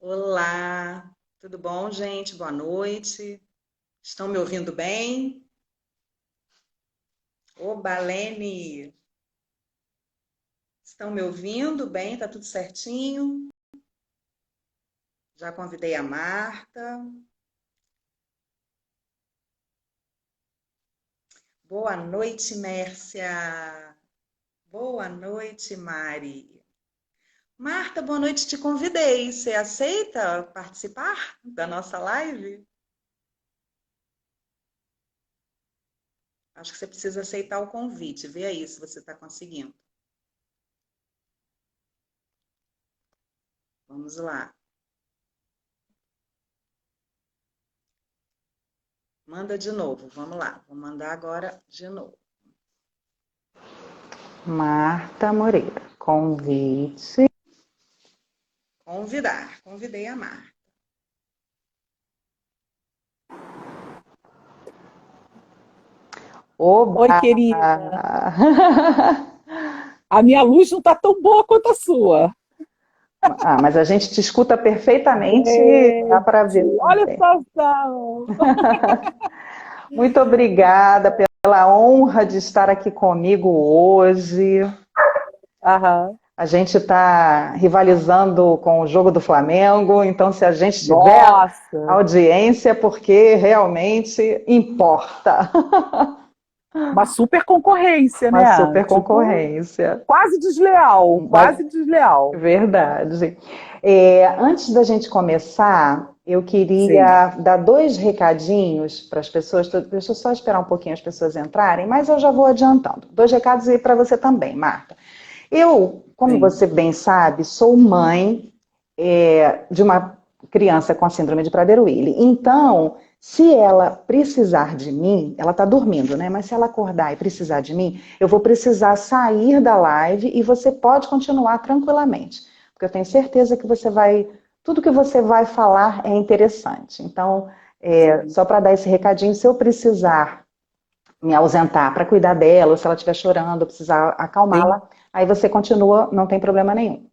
Olá, tudo bom, gente? Boa noite. Estão me ouvindo bem? Oba, Lene, estão me ouvindo bem? Tá tudo certinho? Já convidei a Marta. Boa noite, Mércia. Boa noite, Mari. Marta, boa noite, te convidei. Você aceita participar da nossa live? Acho que você precisa aceitar o convite. Vê aí se você está conseguindo. Vamos lá. Manda de novo, vamos lá. Vou mandar agora de novo. Marta Moreira, convite. Convidar, convidei a Marta. Oi, Oba! querida. A minha luz não está tão boa quanto a sua. Ah, mas a gente te escuta perfeitamente, dá para ver Gente, olha também. a situação. Muito obrigada pela honra de estar aqui comigo hoje. Aham. A gente está rivalizando com o jogo do Flamengo, então se a gente tiver Nossa, audiência, é porque realmente importa. uma super concorrência, Uma né? super Tipo, concorrência. quase desleal, Mas quase desleal. verdade. Antes da gente começar, eu Sim, queria dar dois recadinhos para as pessoas. Deixa eu só esperar um pouquinho as pessoas entrarem, mas eu já vou adiantando. Dois recados aí para você também, Marta. Eu, como sim. você bem sabe, sou mãe de uma criança com a síndrome de Prader-Willi. Então, se ela precisar de mim, ela está dormindo, né? Mas se ela acordar e precisar de mim, eu vou precisar sair da live e você pode continuar tranquilamente, porque eu tenho certeza que você vai, tudo que você vai falar é interessante. Então, Sim. só para dar esse recadinho, se eu precisar me ausentar para cuidar dela, ou se ela estiver chorando, eu precisar Sim. acalmá-la, aí você continua, não tem problema nenhum.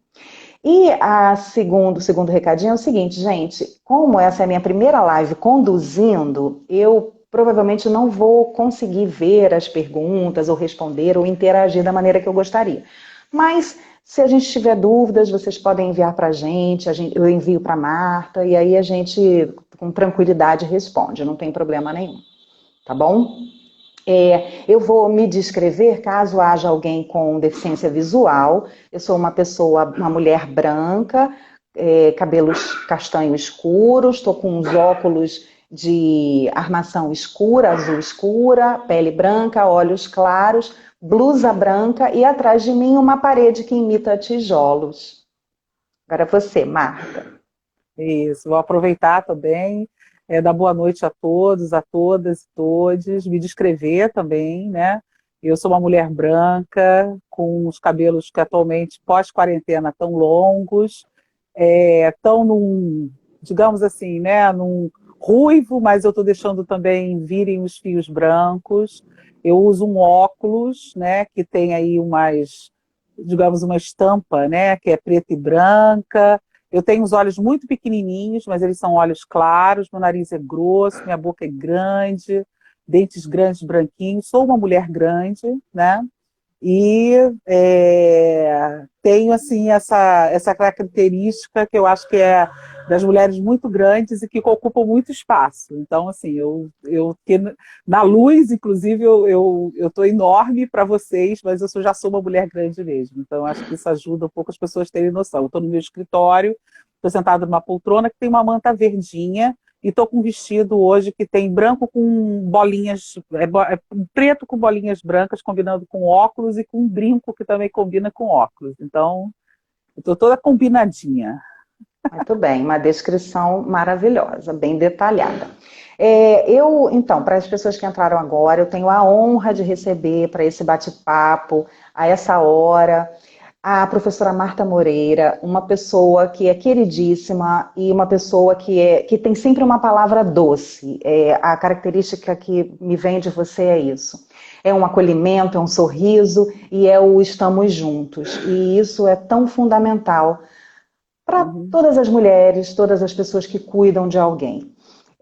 E o segundo recadinho é o seguinte, gente, como essa é a minha primeira live conduzindo, eu provavelmente não vou conseguir ver as perguntas ou responder ou interagir da maneira que eu gostaria. Mas se a gente tiver dúvidas, vocês podem enviar para a gente, eu envio para a Marta e aí a gente com tranquilidade responde, não tem problema nenhum, tá bom? Eu vou me descrever caso haja alguém com deficiência visual. Eu sou uma pessoa, uma mulher branca, cabelos castanho escuros, estou com uns óculos de armação escura, azul escura, pele branca, olhos claros, blusa branca e atrás de mim uma parede que imita tijolos. Agora você, Marta. Isso. Vou aproveitar também, dar boa noite a todos, a todas e todes, me descrever também, né? Eu sou uma mulher branca, com os cabelos que atualmente, pós-quarentena, tão longos, tão num, digamos assim, né, num ruivo, mas eu estou deixando também virem os fios brancos. Eu uso um óculos, né, que tem aí umas, digamos, uma estampa, né, que é preta e branca. Eu tenho os olhos muito pequenininhos, mas eles são olhos claros, meu nariz é grosso, minha boca é grande, dentes grandes, branquinhos. Sou uma mulher grande, né? E tenho assim essa característica que eu acho que é das mulheres muito grandes e que ocupam muito espaço. Então, assim, que na luz, inclusive, eu estou enorme para vocês, mas já sou uma mulher grande mesmo. Então, acho que isso ajuda um pouco as pessoas a terem noção. Eu estou no meu escritório, estou sentada numa poltrona que tem uma manta verdinha, e estou com um vestido hoje que tem branco com bolinhas, preto com bolinhas brancas, combinando com óculos, e com um brinco que também combina com óculos. Então, eu estou toda combinadinha. Muito bem, uma descrição maravilhosa, bem detalhada. Então, para as pessoas que entraram agora, eu tenho a honra de receber para esse bate-papo, a essa hora, a professora Marta Moreira, uma pessoa que é queridíssima e uma pessoa que tem sempre uma palavra doce. A característica que me vem de você é isso. É um acolhimento, é um sorriso e é o estamos juntos. E isso é tão fundamental para todas as mulheres, todas as pessoas que cuidam de alguém.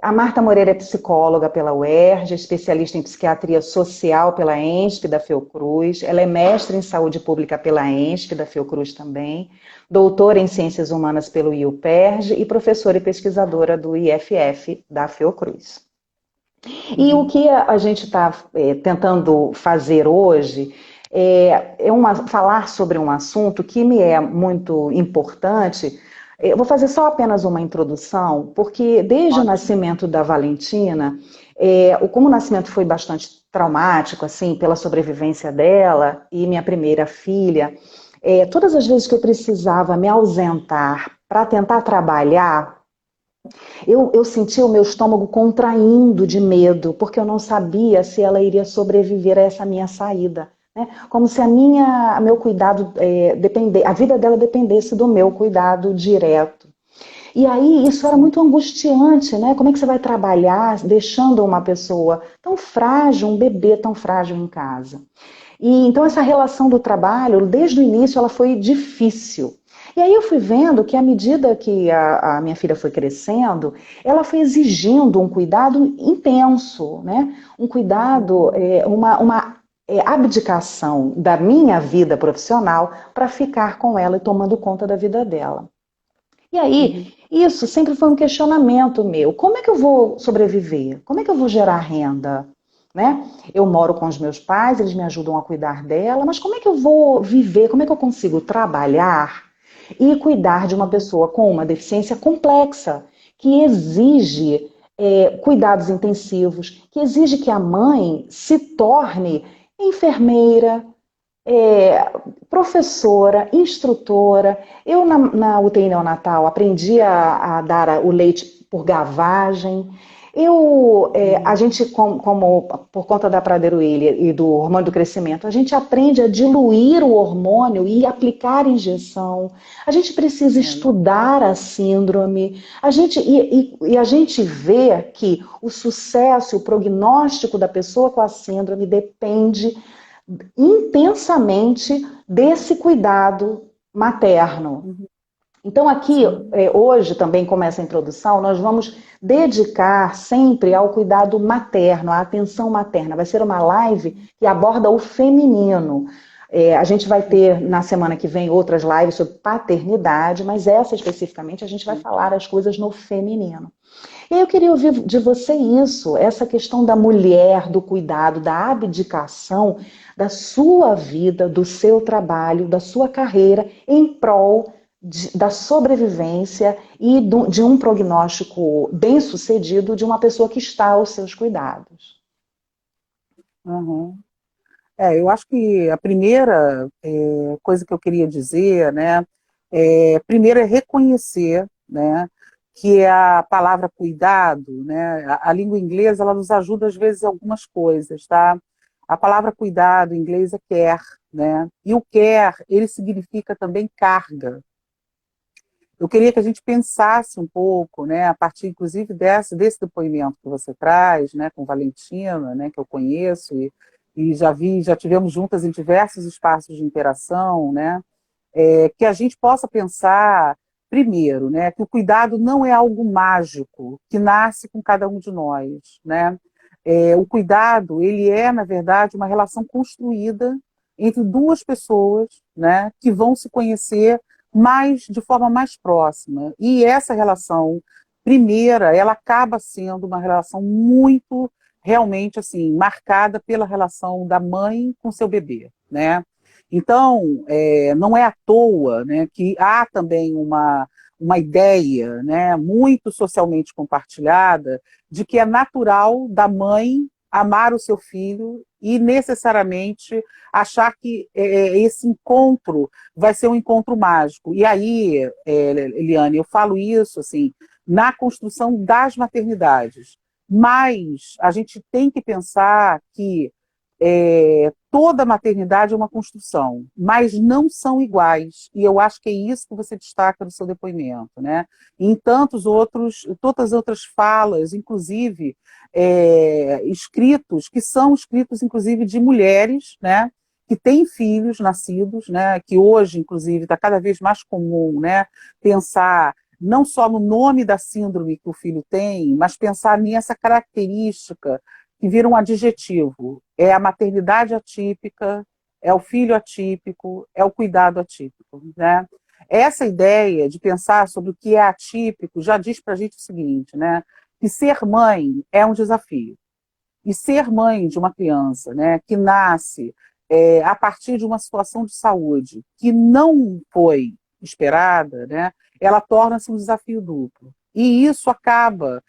A Marta Moreira é psicóloga pela UERJ, especialista em psiquiatria social pela ENSP da Fiocruz, ela é mestre em saúde pública pela ENSP da Fiocruz também, doutora em ciências humanas pelo IUPERJ e professora e pesquisadora do IFF da Fiocruz. E o que a gente está tentando fazer hoje falar sobre um assunto que me é muito importante. Eu vou fazer só apenas uma introdução, porque desde o nascimento da Valentina, como o nascimento foi bastante traumático, assim, pela sobrevivência dela e minha primeira filha, todas as vezes que eu precisava me ausentar para tentar trabalhar, eu sentia o meu estômago contraindo de medo, porque eu não sabia se ela iria sobreviver a essa minha saída. Né? Como se meu cuidado a vida dela dependesse do meu cuidado direto. E aí isso era muito angustiante, né? Como é que você vai trabalhar deixando uma pessoa tão frágil, um bebê tão frágil em casa? E então essa relação do trabalho, desde o início, ela foi difícil. E aí eu fui vendo que à medida que a minha filha foi crescendo, ela foi exigindo um cuidado intenso, né? Um cuidado, uma abdicação da minha vida profissional para ficar com ela e tomando conta da vida dela. E aí, isso sempre foi um questionamento meu. Como é que eu vou sobreviver? Como é que eu vou gerar renda? Né? Eu moro com os meus pais, eles me ajudam a cuidar dela, mas como é que eu vou viver? Como é que eu consigo trabalhar e cuidar de uma pessoa com uma deficiência complexa, que exige cuidados intensivos, que exige que a mãe se torne enfermeira, professora, instrutora. Eu, na UTI neonatal, aprendi a dar o leite por gavagem. A gente, como por conta da Prader-Willi e do hormônio do crescimento, a gente aprende a diluir o hormônio e aplicar injeção. A gente precisa estudar a síndrome. A gente vê que o sucesso, o prognóstico da pessoa com a síndrome depende intensamente desse cuidado materno. Então aqui, hoje também começa a introdução, nós vamos dedicar sempre ao cuidado materno, à atenção materna. Vai ser uma live que aborda o feminino. A gente vai ter na semana que vem outras lives sobre paternidade, mas essa especificamente a gente vai falar as coisas no feminino. E eu queria ouvir de você isso, essa questão da mulher, do cuidado, da abdicação da sua vida, do seu trabalho, da sua carreira em prol da sobrevivência e de um prognóstico bem-sucedido de uma pessoa que está aos seus cuidados. Uhum. Eu acho que a primeira coisa que eu queria dizer, né, primeiro é reconhecer, né, que a palavra cuidado, né, a língua inglesa, ela nos ajuda às vezes em algumas coisas, tá? A palavra cuidado em inglês é care, né? E o care, ele significa também carga. Eu queria que a gente pensasse um pouco, né, a partir, inclusive, desse depoimento que você traz, né, com Valentina, né, que eu conheço, e já tivemos juntas em diversos espaços de interação, né, que a gente possa pensar, primeiro, né, que o cuidado não é algo mágico, que nasce com cada um de nós, né? O cuidado, ele é, na verdade, uma relação construída entre duas pessoas, né, que vão se conhecer de forma mais próxima. E essa relação primeira, ela acaba sendo uma relação muito, realmente, assim, marcada pela relação da mãe com seu bebê, né? Então, não é à toa, né, que há também uma ideia, né, muito socialmente compartilhada de que é natural da mãe amar o seu filho e necessariamente achar que esse encontro vai ser um encontro mágico. E aí, Eliane, eu falo isso assim, na construção das maternidades. Mas a gente tem que pensar que toda maternidade é uma construção, mas não são iguais. E eu acho que é isso que você destaca no seu depoimento, né? E em tantas outras falas, inclusive escritos, que são escritos, inclusive, de mulheres, né? que têm filhos nascidos, né, que hoje, inclusive, está cada vez mais comum, né, pensar não só no nome da síndrome que o filho tem, mas pensar nessa característica que vira um adjetivo. É a maternidade atípica, é o filho atípico, é o cuidado atípico, né? Essa ideia de pensar sobre o que é atípico já diz para a gente o seguinte, né? Que ser mãe é um desafio. E ser mãe de uma criança, né, que nasce a partir de uma situação de saúde que não foi esperada, né, ela torna-se um desafio duplo. E isso acaba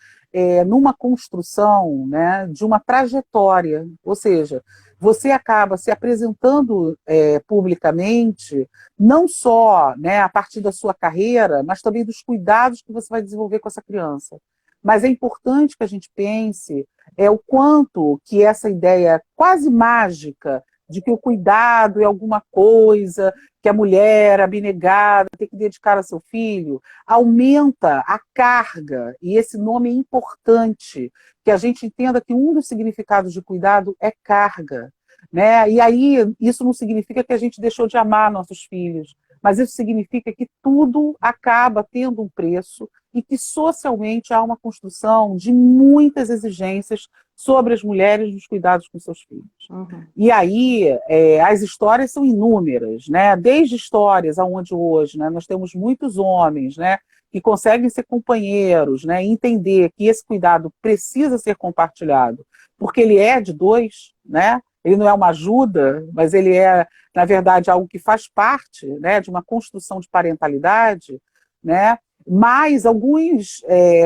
numa construção, né, de uma trajetória, ou seja, você acaba se apresentando publicamente, não só, né, a partir da sua carreira, mas também dos cuidados que você vai desenvolver com essa criança. Mas é importante que a gente pense o quanto que essa ideia quase mágica de que o cuidado é alguma coisa que a mulher abnegada tem que dedicar a seu filho, aumenta a carga, e esse nome é importante, que a gente entenda que um dos significados de cuidado é carga, né? E aí isso não significa que a gente deixou de amar nossos filhos, mas isso significa que tudo acaba tendo um preço e que socialmente há uma construção de muitas exigências sobre as mulheres nos cuidados com seus filhos. Uhum. E aí as histórias são inúmeras, né? Desde histórias aonde hoje, né, nós temos muitos homens, né, que conseguem ser companheiros, né, e entender que esse cuidado precisa ser compartilhado, porque ele é de dois, né? Ele não é uma ajuda, mas ele é, na verdade, algo que faz parte, né, de uma construção de parentalidade, né? Mas alguns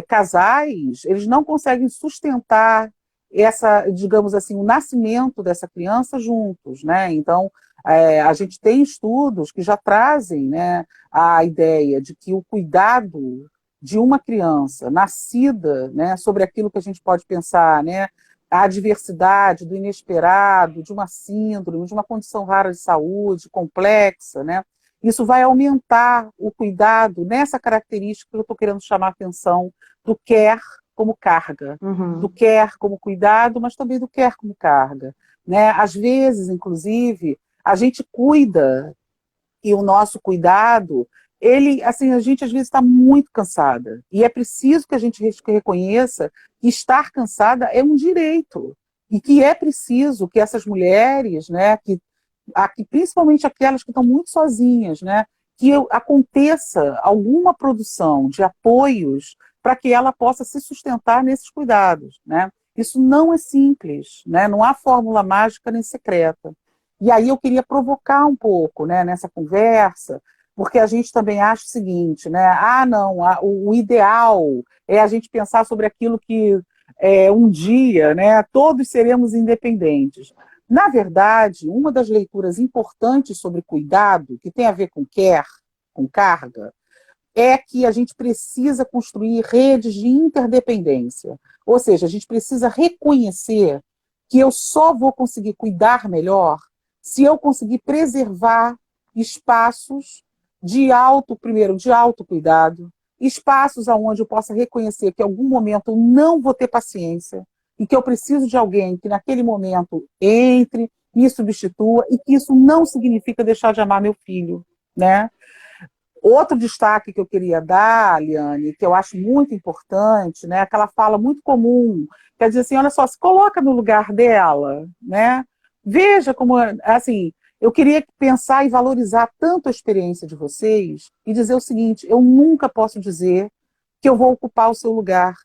casais, eles não conseguem sustentar digamos assim, o nascimento dessa criança juntos, né? Então, a gente tem estudos que já trazem, né, a ideia de que o cuidado de uma criança nascida, né, sobre aquilo que a gente pode pensar, né, a adversidade, do inesperado, de uma síndrome, de uma condição rara de saúde, complexa, né? Isso vai aumentar o cuidado nessa característica que eu estou querendo chamar a atenção do care como carga, do Uhum. care como cuidado, mas também do care como carga, né? Às vezes, inclusive, a gente cuida e o nosso cuidado, ele, assim, a gente às vezes está muito cansada e é preciso que a gente reconheça que estar cansada é um direito e que é preciso que essas mulheres, né, principalmente aquelas que estão muito sozinhas, né, que aconteça alguma produção de apoios para que ela possa se sustentar nesses cuidados, né? Isso não é simples, né? Não há fórmula mágica nem secreta. E aí eu queria provocar um pouco, né, nessa conversa, porque a gente também acha o seguinte, né? Ah, não, o ideal é a gente pensar sobre aquilo que um dia, né, todos seremos independentes. Na verdade, uma das leituras importantes sobre cuidado, que tem a ver com care, com carga, é que a gente precisa construir redes de interdependência. Ou seja, a gente precisa reconhecer que eu só vou conseguir cuidar melhor se eu conseguir preservar espaços primeiro, de autocuidado, espaços onde eu possa reconhecer que em algum momento eu não vou ter paciência e que eu preciso de alguém que naquele momento entre, me substitua, e que isso não significa deixar de amar meu filho, né? Outro destaque que eu queria dar, Liane, que eu acho muito importante, né, aquela fala muito comum, quer dizer assim, olha só, se coloca no lugar dela, né? Veja como, assim, eu queria pensar e valorizar tanto a experiência de vocês e dizer o seguinte, eu nunca posso dizer que eu vou ocupar o seu lugar,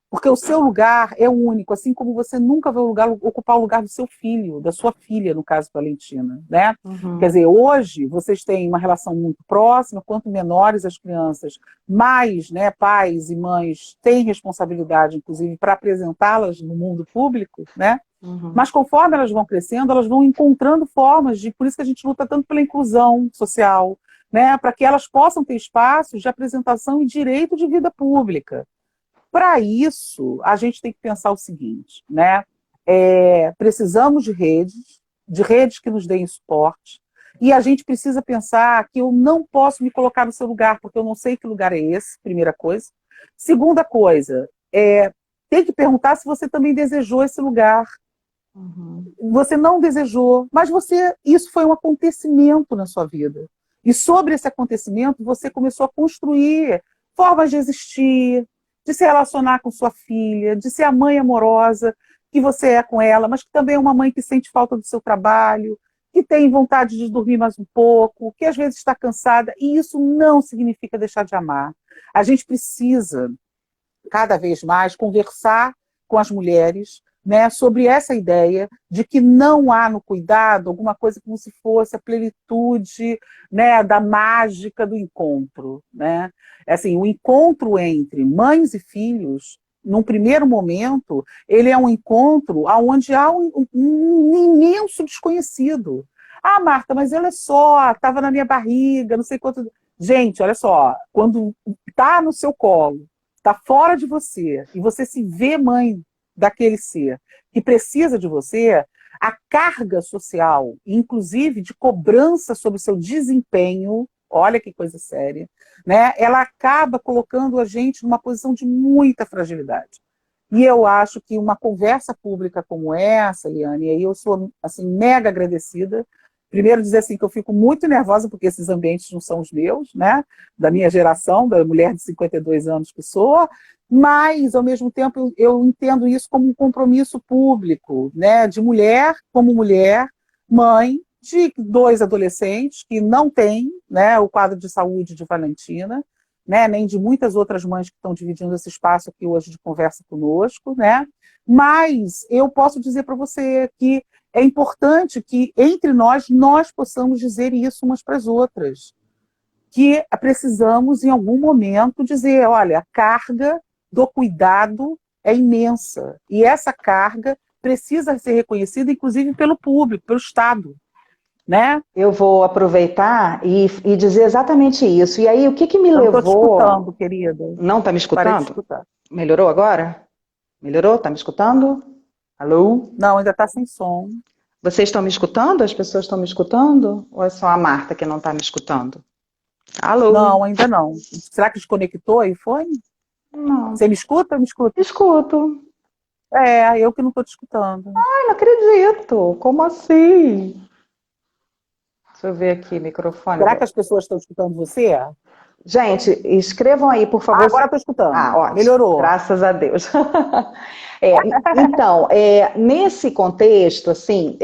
porque o seu lugar é único, assim como você nunca vai ocupar o lugar do seu filho, da sua filha, no caso Valentina, né? Quer Uhum. dizer, hoje vocês têm uma relação muito próxima, quanto menores as crianças, mais, né, pais e mães têm responsabilidade, inclusive, para apresentá-las no mundo público, né? Uhum. Mas conforme elas vão crescendo, elas vão encontrando formas por isso que a gente luta tanto pela inclusão social, né? Para que elas possam ter espaços de apresentação e direito de vida pública. Para isso, a gente tem que pensar o seguinte, né? Precisamos de redes que nos deem suporte, e a gente precisa pensar que eu não posso me colocar no seu lugar, porque eu não sei que lugar é esse, primeira coisa. Segunda coisa, tem que perguntar se você também desejou esse lugar, Você não desejou, mas isso foi um acontecimento na sua vida. E sobre esse acontecimento, você começou a construir formas de existir, de se relacionar com sua filha, de ser a mãe amorosa que você é com ela, mas que também é uma mãe que sente falta do seu trabalho, que tem vontade de dormir mais um pouco, que às vezes está cansada, e isso não significa deixar de amar. A gente precisa, cada vez mais, conversar com as mulheres, né, sobre essa ideia de que não há no cuidado alguma coisa como se fosse a plenitude, né, da mágica do encontro. Né? Assim, o encontro entre mães e filhos, num primeiro momento, ele é um encontro onde há um imenso desconhecido. Ah, Marta, mas olha só, estava na minha barriga, não sei quanto... Gente, olha só, quando está no seu colo, está fora de você, e você se vê mãe daquele ser que precisa de você, a carga social, inclusive de cobrança sobre o seu desempenho, olha que coisa séria, né? Ela acaba colocando a gente numa posição de muita fragilidade. E eu acho que uma conversa pública como essa, Liane, e aí eu sou assim, mega agradecida. Primeiro dizer assim que eu fico muito nervosa porque esses ambientes não são os meus, né? Da minha geração, da mulher de 52 anos que sou, mas, ao mesmo tempo, eu entendo isso como um compromisso público, né? De mulher como mulher, mãe de 2 adolescentes que não têm, né, o quadro de saúde de Valentina, né, nem de muitas outras mães que estão dividindo esse espaço aqui hoje de conversa conosco, né? Mas eu posso dizer para você que é importante que, entre nós possamos dizer isso umas para as outras. Que precisamos, em algum momento, dizer, olha, a carga do cuidado é imensa. E essa carga precisa ser reconhecida, inclusive, pelo público, pelo Estado. Né? Eu vou aproveitar e dizer exatamente isso. E aí, o que me Eu não estou te levou... escutando, querida. Não está me Parei de escutando? escutar. Melhorou agora? Melhorou? Está me escutando? Alô? Não, ainda está sem som. Vocês estão me escutando? As pessoas estão me escutando? Ou é só a Marta que não está me escutando? Alô? Não, ainda não. Será que desconectou o iPhone? Não. Você me escuta? Me escuta. Escuto. É, eu que não estou te escutando. Ai, não acredito. Como assim? Deixa eu ver aqui, microfone. Será que as pessoas estão escutando você? Gente, escrevam aí, por Ah, favor. agora estou escutando. Ah, ótimo. Melhorou. Graças a Deus. Então, nesse contexto, assim,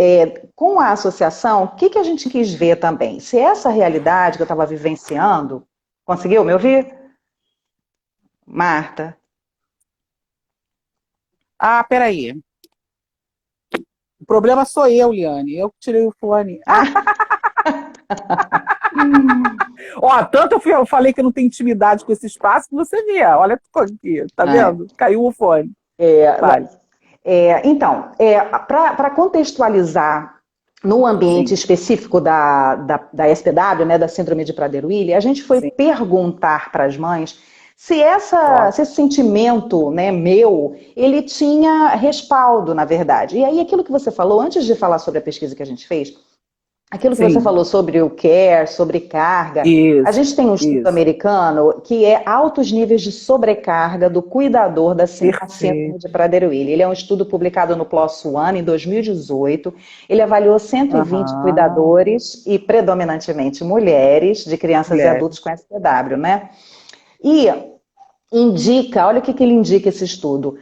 com a associação, o que a gente quis ver também? Se essa realidade que eu estava vivenciando, conseguiu me ouvir? Marta? Ah, peraí. O problema sou eu, Liane. Eu que tirei o fone. Ó, tanto eu falei que não tem intimidade com esse espaço que você vê. Olha aqui, tá vendo? Caiu o fone. Vale. Então, para contextualizar no ambiente Sim. específico da SPW, né, da Síndrome de Prader-Willi, a gente foi perguntar para as mães se esse sentimento, né, meu, ele tinha respaldo, na verdade. E aí, aquilo que você falou, antes de falar sobre a pesquisa que a gente fez, aquilo que você falou sobre o care, sobre carga, a gente tem um estudo americano que é altos níveis de sobrecarga do cuidador da síndrome de Prader-Willi. Ele é um estudo publicado no PLOS ONE em 2018. Ele avaliou 120 cuidadores e predominantemente mulheres de crianças e adultos com SPW, né? E indica, olha o que ele indica esse estudo,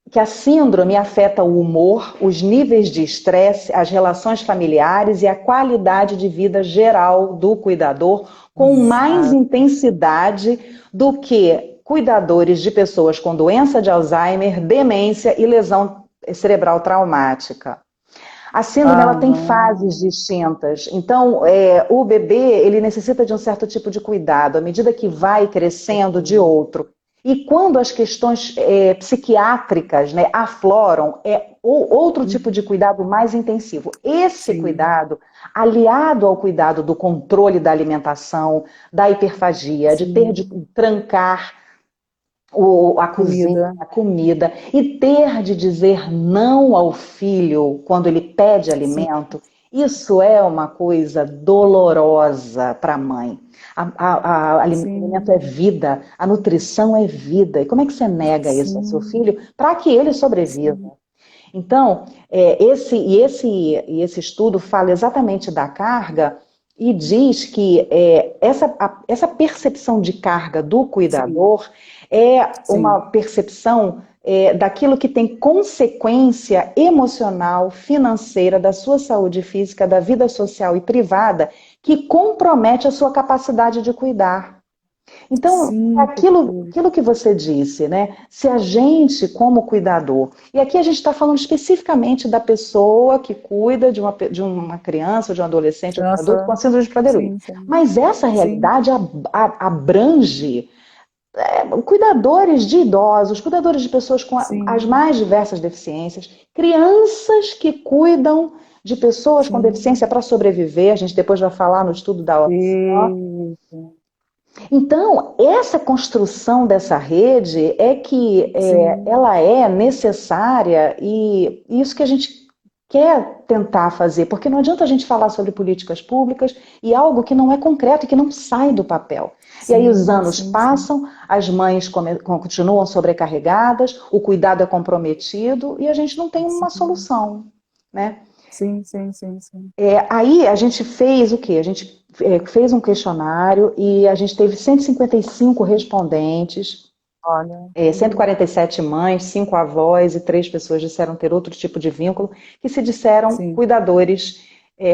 que a síndrome afeta o humor, os níveis de estresse, as relações familiares e a qualidade de vida geral do cuidador com mais intensidade do que cuidadores de pessoas com doença de Alzheimer, demência e lesão cerebral traumática. A síndrome ela tem fases distintas, então o bebê ele necessita de um certo tipo de cuidado, à medida que vai crescendo de outro. E quando as questões psiquiátricas, né, afloram, é outro tipo de cuidado mais intensivo. Esse cuidado, aliado ao cuidado do controle da alimentação, da hiperfagia, de ter de trancar a cozinha, a comida, e ter de dizer não ao filho quando ele pede alimento, isso é uma coisa dolorosa para a mãe. O alimento é vida, a nutrição é vida. E como é que você nega isso ao seu filho para que ele sobreviva? Então, esse estudo fala exatamente da carga e diz que essa percepção de carga do Sim, cuidador é uma sim, percepção daquilo que tem consequência emocional, financeira, da sua saúde física, da vida social e privada, que compromete a sua capacidade de cuidar. Então, sim, aquilo que você disse, né? Se a gente, como cuidador, e aqui a gente está falando especificamente da pessoa que cuida de uma criança, de um adolescente, ou de um adulto criança, com síndrome de Prader-Willi. sim, sim, Mas essa sim, realidade abrange cuidadores de idosos, cuidadores de pessoas com as sim, mais diversas deficiências, crianças que cuidam de pessoas com sim. deficiência para sobreviver. A gente depois vai falar no estudo da OCO. Isso, Então, essa construção dessa rede é que sim, ela é necessária e isso que a gente quer tentar fazer, porque não adianta a gente falar sobre políticas públicas e algo que não é concreto e que não sai do papel. E aí os sim, anos sim, sim, passam, as mães continuam sobrecarregadas, o cuidado é comprometido e a gente não tem uma sim, solução, né? sim, sim, sim, sim. Aí a gente fez o quê? A gente fez um questionário e a gente teve 155 respondentes, Olha, 147 mães, 5 avós e 3 pessoas disseram ter outro tipo de vínculo, que se disseram sim, cuidadores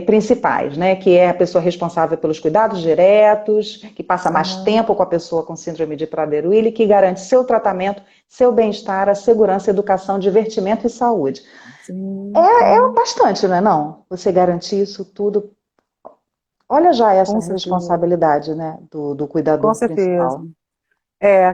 principais, né? Que é a pessoa responsável pelos cuidados diretos, que passa mais aham, tempo com a pessoa com síndrome de Prader-Willi, que garante seu tratamento, seu bem-estar, a segurança, educação, divertimento e saúde. sim, É sim, bastante, não é não? Você garantir isso tudo. Olha já essa com certeza, responsabilidade, né, do com cuidador certeza. principal.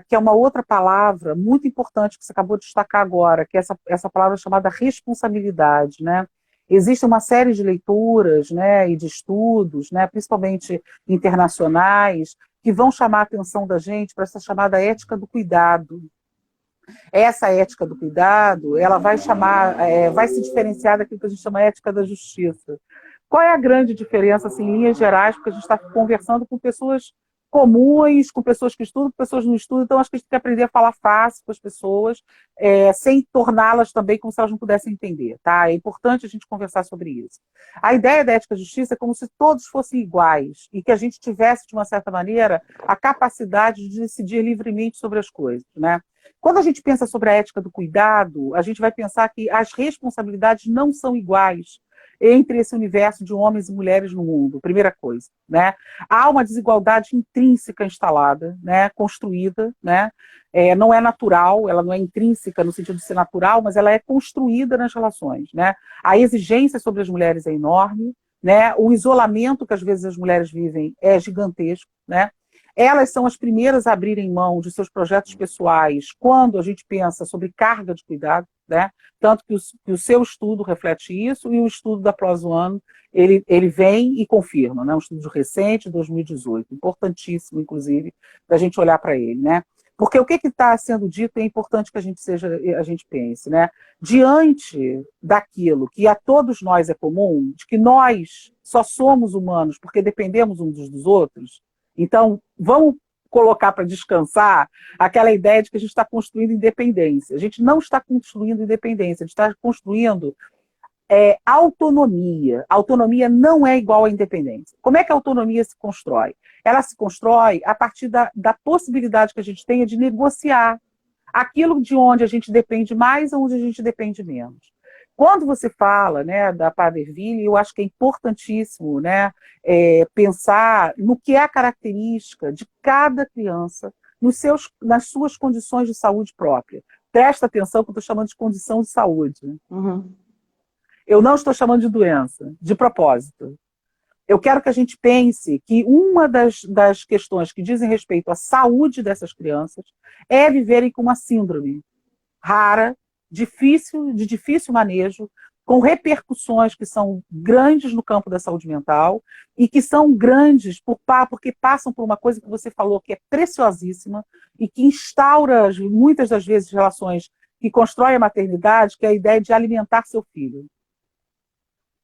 Que é uma outra palavra muito importante que você acabou de destacar agora, que é essa palavra chamada responsabilidade, né? Existe uma série de leituras, né, e de estudos, né, principalmente internacionais, que vão chamar a atenção da gente para essa chamada ética do cuidado. Essa ética do cuidado, ela vai chamar, vai se diferenciar daquilo que a gente chama ética da justiça. Qual é a grande diferença, assim, em linhas gerais, porque a gente está conversando com pessoas comuns, com pessoas que estudam, com pessoas que não estudam, então acho que a gente tem que aprender a falar fácil com as pessoas, sem torná-las também como se elas não pudessem entender, tá? É importante a gente conversar sobre isso. A ideia da ética da justiça é como se todos fossem iguais e que a gente tivesse, de uma certa maneira, a capacidade de decidir livremente sobre as coisas, né? Quando a gente pensa sobre a ética do cuidado, a gente vai pensar que as responsabilidades não são iguais entre esse universo de homens e mulheres no mundo, primeira coisa, né? Há uma desigualdade intrínseca instalada, né, construída, né? Não é natural, ela não é intrínseca no sentido de ser natural, mas ela é construída nas relações, né? A exigência sobre as mulheres é enorme, né? O isolamento que às vezes as mulheres vivem é gigantesco, né? Elas são as primeiras a abrirem mão de seus projetos pessoais quando a gente pensa sobre carga de cuidado, né? Tanto que o seu estudo reflete isso e o estudo da PLOS ONE, ele vem e confirma, né? Um estudo recente, 2018, importantíssimo, inclusive, para a gente olhar para ele, né? Porque o que está sendo dito é importante que a gente pense, né? Diante daquilo que a todos nós é comum, de que nós só somos humanos porque dependemos uns dos outros, então, vamos colocar para descansar aquela ideia de que a gente está construindo independência. A gente não está construindo independência, a gente está construindo autonomia. Autonomia não é igual à independência. Como é que a autonomia se constrói? Ela se constrói a partir da possibilidade que a gente tenha de negociar aquilo de onde a gente depende mais ou onde a gente depende menos. Quando você fala, né, da Paderville, eu acho que é importantíssimo, né, pensar no que é a característica de cada criança nas suas condições de saúde própria. Presta atenção que eu estou chamando de condição de saúde. Uhum. Eu não estou chamando de doença, de propósito. Eu quero que a gente pense que uma das questões que dizem respeito à saúde dessas crianças é viverem com uma síndrome rara, de difícil manejo, com repercussões que são grandes no campo da saúde mental e que são grandes porque passam por uma coisa que você falou que é preciosíssima e que instaura muitas das vezes relações que constrói a maternidade, que é a ideia de alimentar seu filho.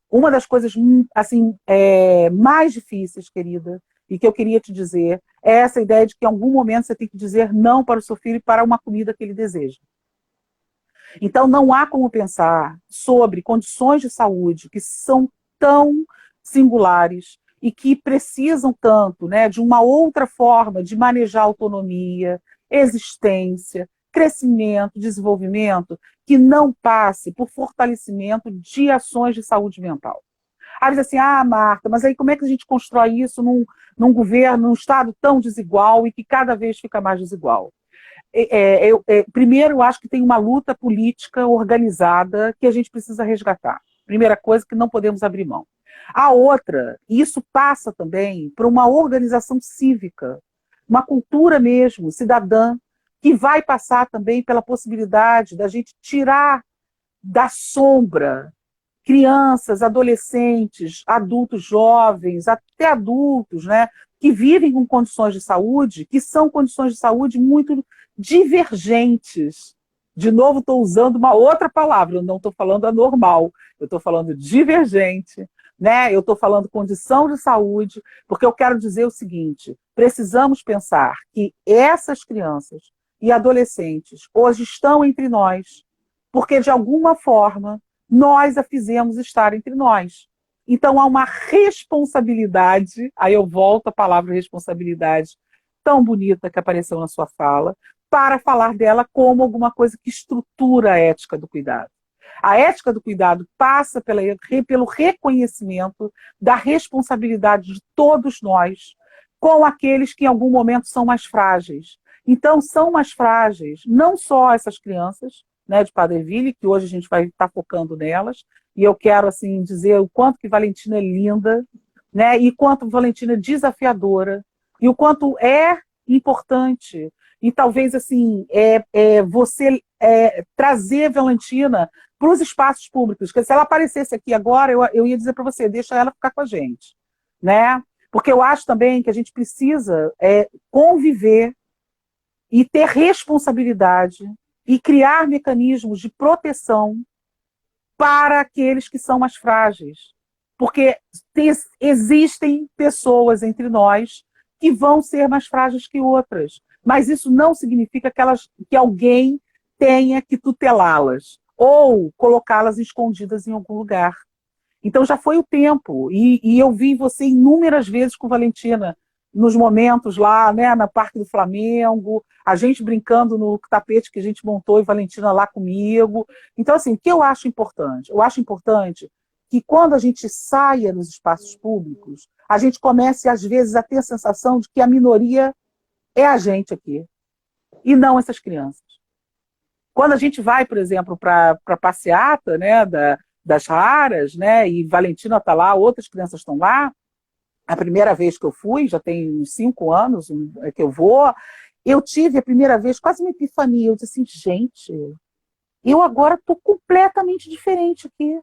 Uma das coisas assim mais difíceis, querida, e que eu queria te dizer, é essa ideia de que em algum momento você tem que dizer não para o seu filho e para uma comida que ele deseja. Então, não há como pensar sobre condições de saúde que são tão singulares e que precisam tanto, né, de uma outra forma de manejar autonomia, existência, crescimento, desenvolvimento, que não passe por fortalecimento de ações de saúde mental. Aí diz assim, Marta, mas aí como é que a gente constrói isso num governo, num Estado tão desigual e que cada vez fica mais desigual? Primeiro, eu acho que tem uma luta política organizada que a gente precisa resgatar. Primeira coisa, que não podemos abrir mão. A outra, e isso passa também por uma organização cívica, uma cultura mesmo, cidadã, que vai passar também pela possibilidade da gente tirar da sombra crianças, adolescentes, adultos jovens, até adultos, né, que vivem com condições de saúde, que são condições de saúde muito divergentes. De novo, estou usando uma outra palavra, eu não estou falando anormal, eu estou falando divergente, né? Eu estou falando condição de saúde, porque eu quero dizer o seguinte, precisamos pensar que essas crianças e adolescentes hoje estão entre nós, porque de alguma forma nós a fizemos estar entre nós. Então há uma responsabilidade, aí eu volto à palavra responsabilidade, tão bonita que apareceu na sua fala, para falar dela como alguma coisa que estrutura a ética do cuidado. A ética do cuidado passa pelo reconhecimento da responsabilidade de todos nós com aqueles que em algum momento são mais frágeis. Então, são mais frágeis não só essas crianças, né, de Padre que hoje a gente vai estar focando nelas, e eu quero assim dizer o quanto que Valentina é linda, né, e quanto Valentina é desafiadora, e o quanto é importante, e talvez assim, você trazer Valentina para os espaços públicos, porque se ela aparecesse aqui agora, eu ia dizer para você, deixa ela ficar com a gente, né? Porque eu acho também que a gente precisa conviver e ter responsabilidade e criar mecanismos de proteção para aqueles que são mais frágeis. Porque existem pessoas entre nós que vão ser mais frágeis que outras. Mas isso não significa que alguém tenha que tutelá-las ou colocá-las escondidas em algum lugar. Então já foi o tempo. E eu vi você inúmeras vezes com Valentina, nos momentos lá, né, na Parque do Flamengo, a gente brincando no tapete que a gente montou e Valentina lá comigo. Então, assim, o que eu acho importante? Eu acho importante que quando a gente saia nos espaços públicos, a gente comece, às vezes, a ter a sensação de que a minoria é a gente aqui, e não essas crianças. Quando a gente vai, por exemplo, para a passeata, né, das raras, né, e Valentina está lá, outras crianças estão lá, a primeira vez que eu fui, já tem uns 5 anos que eu vou, eu tive a primeira vez quase uma epifania. Eu disse assim, gente, eu agora estou completamente diferente aqui.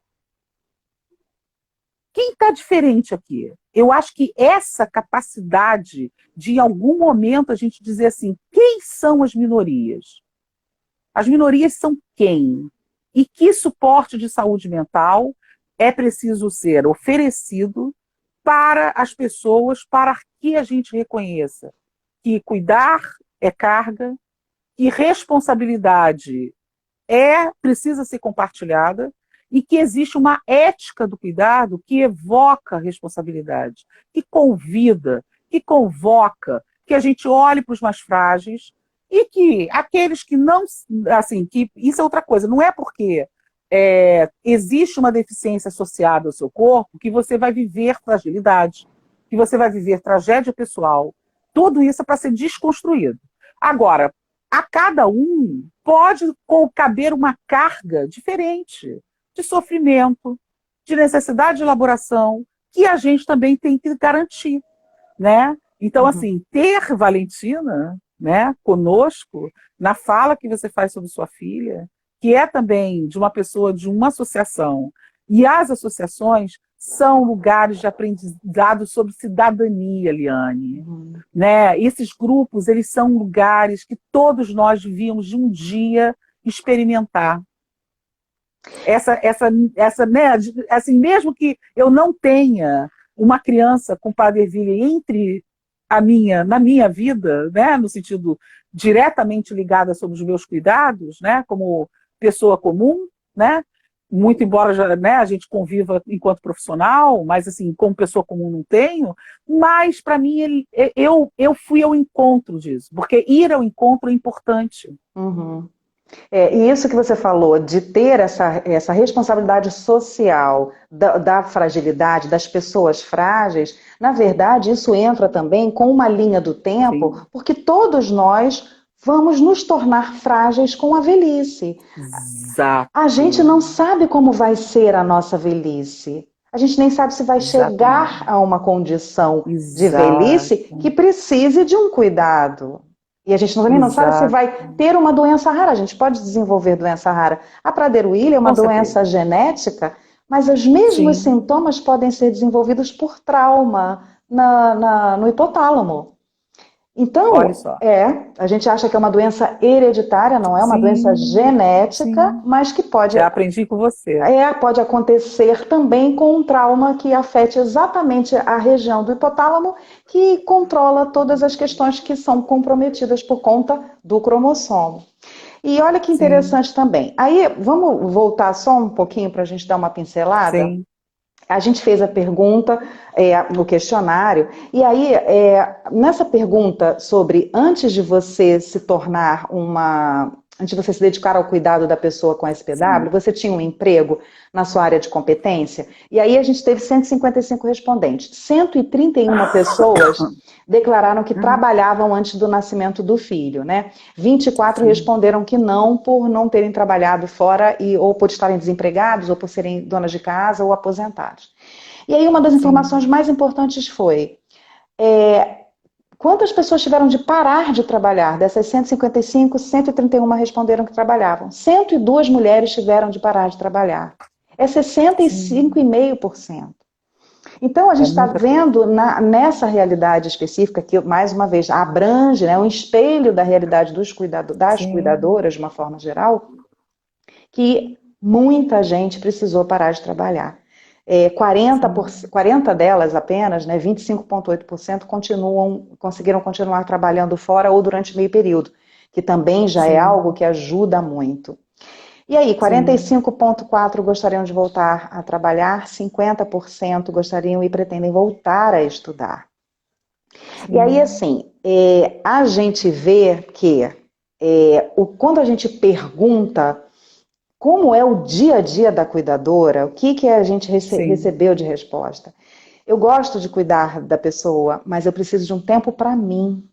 Quem está diferente aqui? Eu acho que essa capacidade de, em algum momento, a gente dizer assim, quem são as minorias? As minorias são quem? E que suporte de saúde mental é preciso ser oferecido para as pessoas, para que a gente reconheça que cuidar é carga, que responsabilidade precisa ser compartilhada e que existe uma ética do cuidado que evoca responsabilidade, que convida, que convoca, que a gente olhe para os mais frágeis e que aqueles que não, assim, que isso é outra coisa, não é porque existe uma deficiência associada ao seu corpo que você vai viver fragilidade, que você vai viver tragédia pessoal. Tudo isso é para ser desconstruído. Agora, a cada um pode caber uma carga diferente de sofrimento, de necessidade de elaboração, que a gente também tem que garantir, né? Então, assim, ter Valentina, né, conosco, na fala que você faz sobre sua filha, que é também de uma pessoa de uma associação, e as associações são lugares de aprendizado sobre cidadania, Liane. Né? Esses grupos, eles são lugares que todos nós devíamos de um dia experimentar. Né, assim, mesmo que eu não tenha uma criança com Prader-Willi na minha vida, né, no sentido diretamente ligada sobre os meus cuidados, né, como pessoa comum, né? Muito embora já, né, a gente conviva enquanto profissional, mas assim, como pessoa comum não tenho, mas para mim eu fui ao encontro disso, porque ir ao encontro é importante. Uhum. E isso que você falou, de ter essa responsabilidade social da fragilidade, das pessoas frágeis, na verdade, isso entra também com uma linha do tempo, Sim, porque todos nós vamos nos tornar frágeis com a velhice. A gente exato, não sabe como vai ser a nossa velhice. A gente nem sabe se vai chegar exatamente, a uma condição de velhice que exato, precise de um cuidado. E a gente também não sabe se exato, vai ter uma doença rara. A gente pode desenvolver doença rara. A Prader-Willi é uma com certeza, doença genética, mas os mesmos sim, sintomas podem ser desenvolvidos por trauma no hipotálamo. olha Então, só, a gente acha que é uma doença hereditária, não é uma doença sim, genética, sim, mas que já aprendi com você, pode acontecer também com um trauma que afete exatamente a região do hipotálamo, que controla todas as questões que são comprometidas por conta do cromossomo. E olha que sim, interessante também. Aí, vamos voltar só um pouquinho para a gente dar uma pincelada? sim, A gente fez a pergunta no questionário, e aí, nessa pergunta sobre antes de você se tornar antes de você se dedicar ao cuidado da pessoa com SPW, sim, você tinha um emprego na sua área de competência? E aí a gente teve 155 respondentes. 131 pessoas declararam que uhum, trabalhavam antes do nascimento do filho, né? 24 sim, responderam que não, por não terem trabalhado fora ou por estarem desempregados, ou por serem donas de casa ou aposentados. E aí uma das sim, informações mais importantes foi quantas pessoas tiveram de parar de trabalhar? Dessas 155, 131 responderam que trabalhavam. 102 mulheres tiveram de parar de trabalhar. É sim, 65,5%. Então, a gente é está muita coisa, vendo nessa realidade específica, que, mais uma vez, abrange, né, um espelho da realidade das sim, cuidadoras, de uma forma geral, que muita gente precisou parar de trabalhar. 40 delas apenas, né, 25,8%, conseguiram continuar trabalhando fora ou durante meio período, que também já é sim, algo que ajuda muito. E aí, sim, 45,4% gostariam de voltar a trabalhar, 50% gostariam e pretendem voltar a estudar. E aí, sim, assim, a gente vê que quando a gente pergunta como é o dia a dia da cuidadora, o que a gente sim, recebeu de resposta? Eu gosto de cuidar da pessoa, mas eu preciso de um tempo para mim.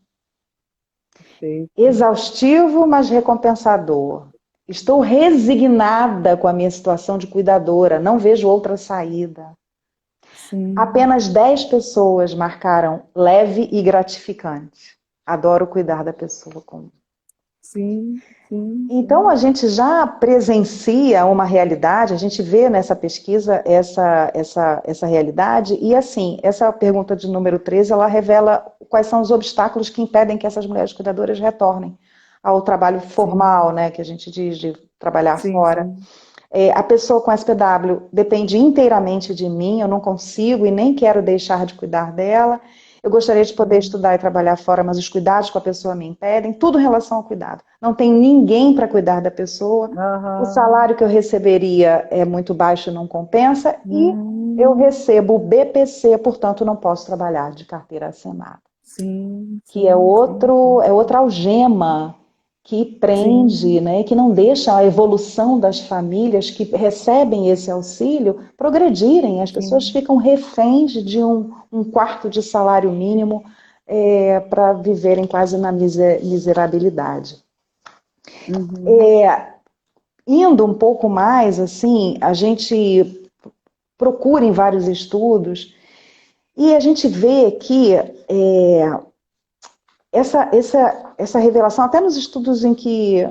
perfeito, Exaustivo, mas recompensador. Estou resignada com a minha situação de cuidadora, não vejo outra saída. sim, Apenas 10 pessoas marcaram leve e gratificante. Adoro cuidar da pessoa com. sim, sim, Então, a sim, gente já presencia uma realidade, a gente vê nessa pesquisa essa realidade, e assim, essa pergunta de número 13, ela revela quais são os obstáculos que impedem que essas mulheres cuidadoras retornem ao trabalho sim, formal, né, que a gente diz de trabalhar sim, fora. sim, A pessoa com SPW depende inteiramente de mim, eu não consigo e nem quero deixar de cuidar dela. Eu gostaria de poder sim, estudar e trabalhar fora, mas os cuidados com a pessoa me impedem, tudo em relação ao cuidado. Não tem ninguém para cuidar da pessoa, o aham, salário que eu receberia é muito baixo, não compensa, e eu hum, recebo BPC, portanto não posso trabalhar de carteira assinada, sim, que é sim, sim, sim, outra algema que prende, sim, né, que não deixa a evolução das famílias que recebem esse auxílio progredirem. As pessoas sim, ficam reféns de um quarto de salário mínimo para viverem quase na miserabilidade. uhum, Indo um pouco mais, assim, a gente procura em vários estudos e a gente vê que essa revelação, até nos estudos em que,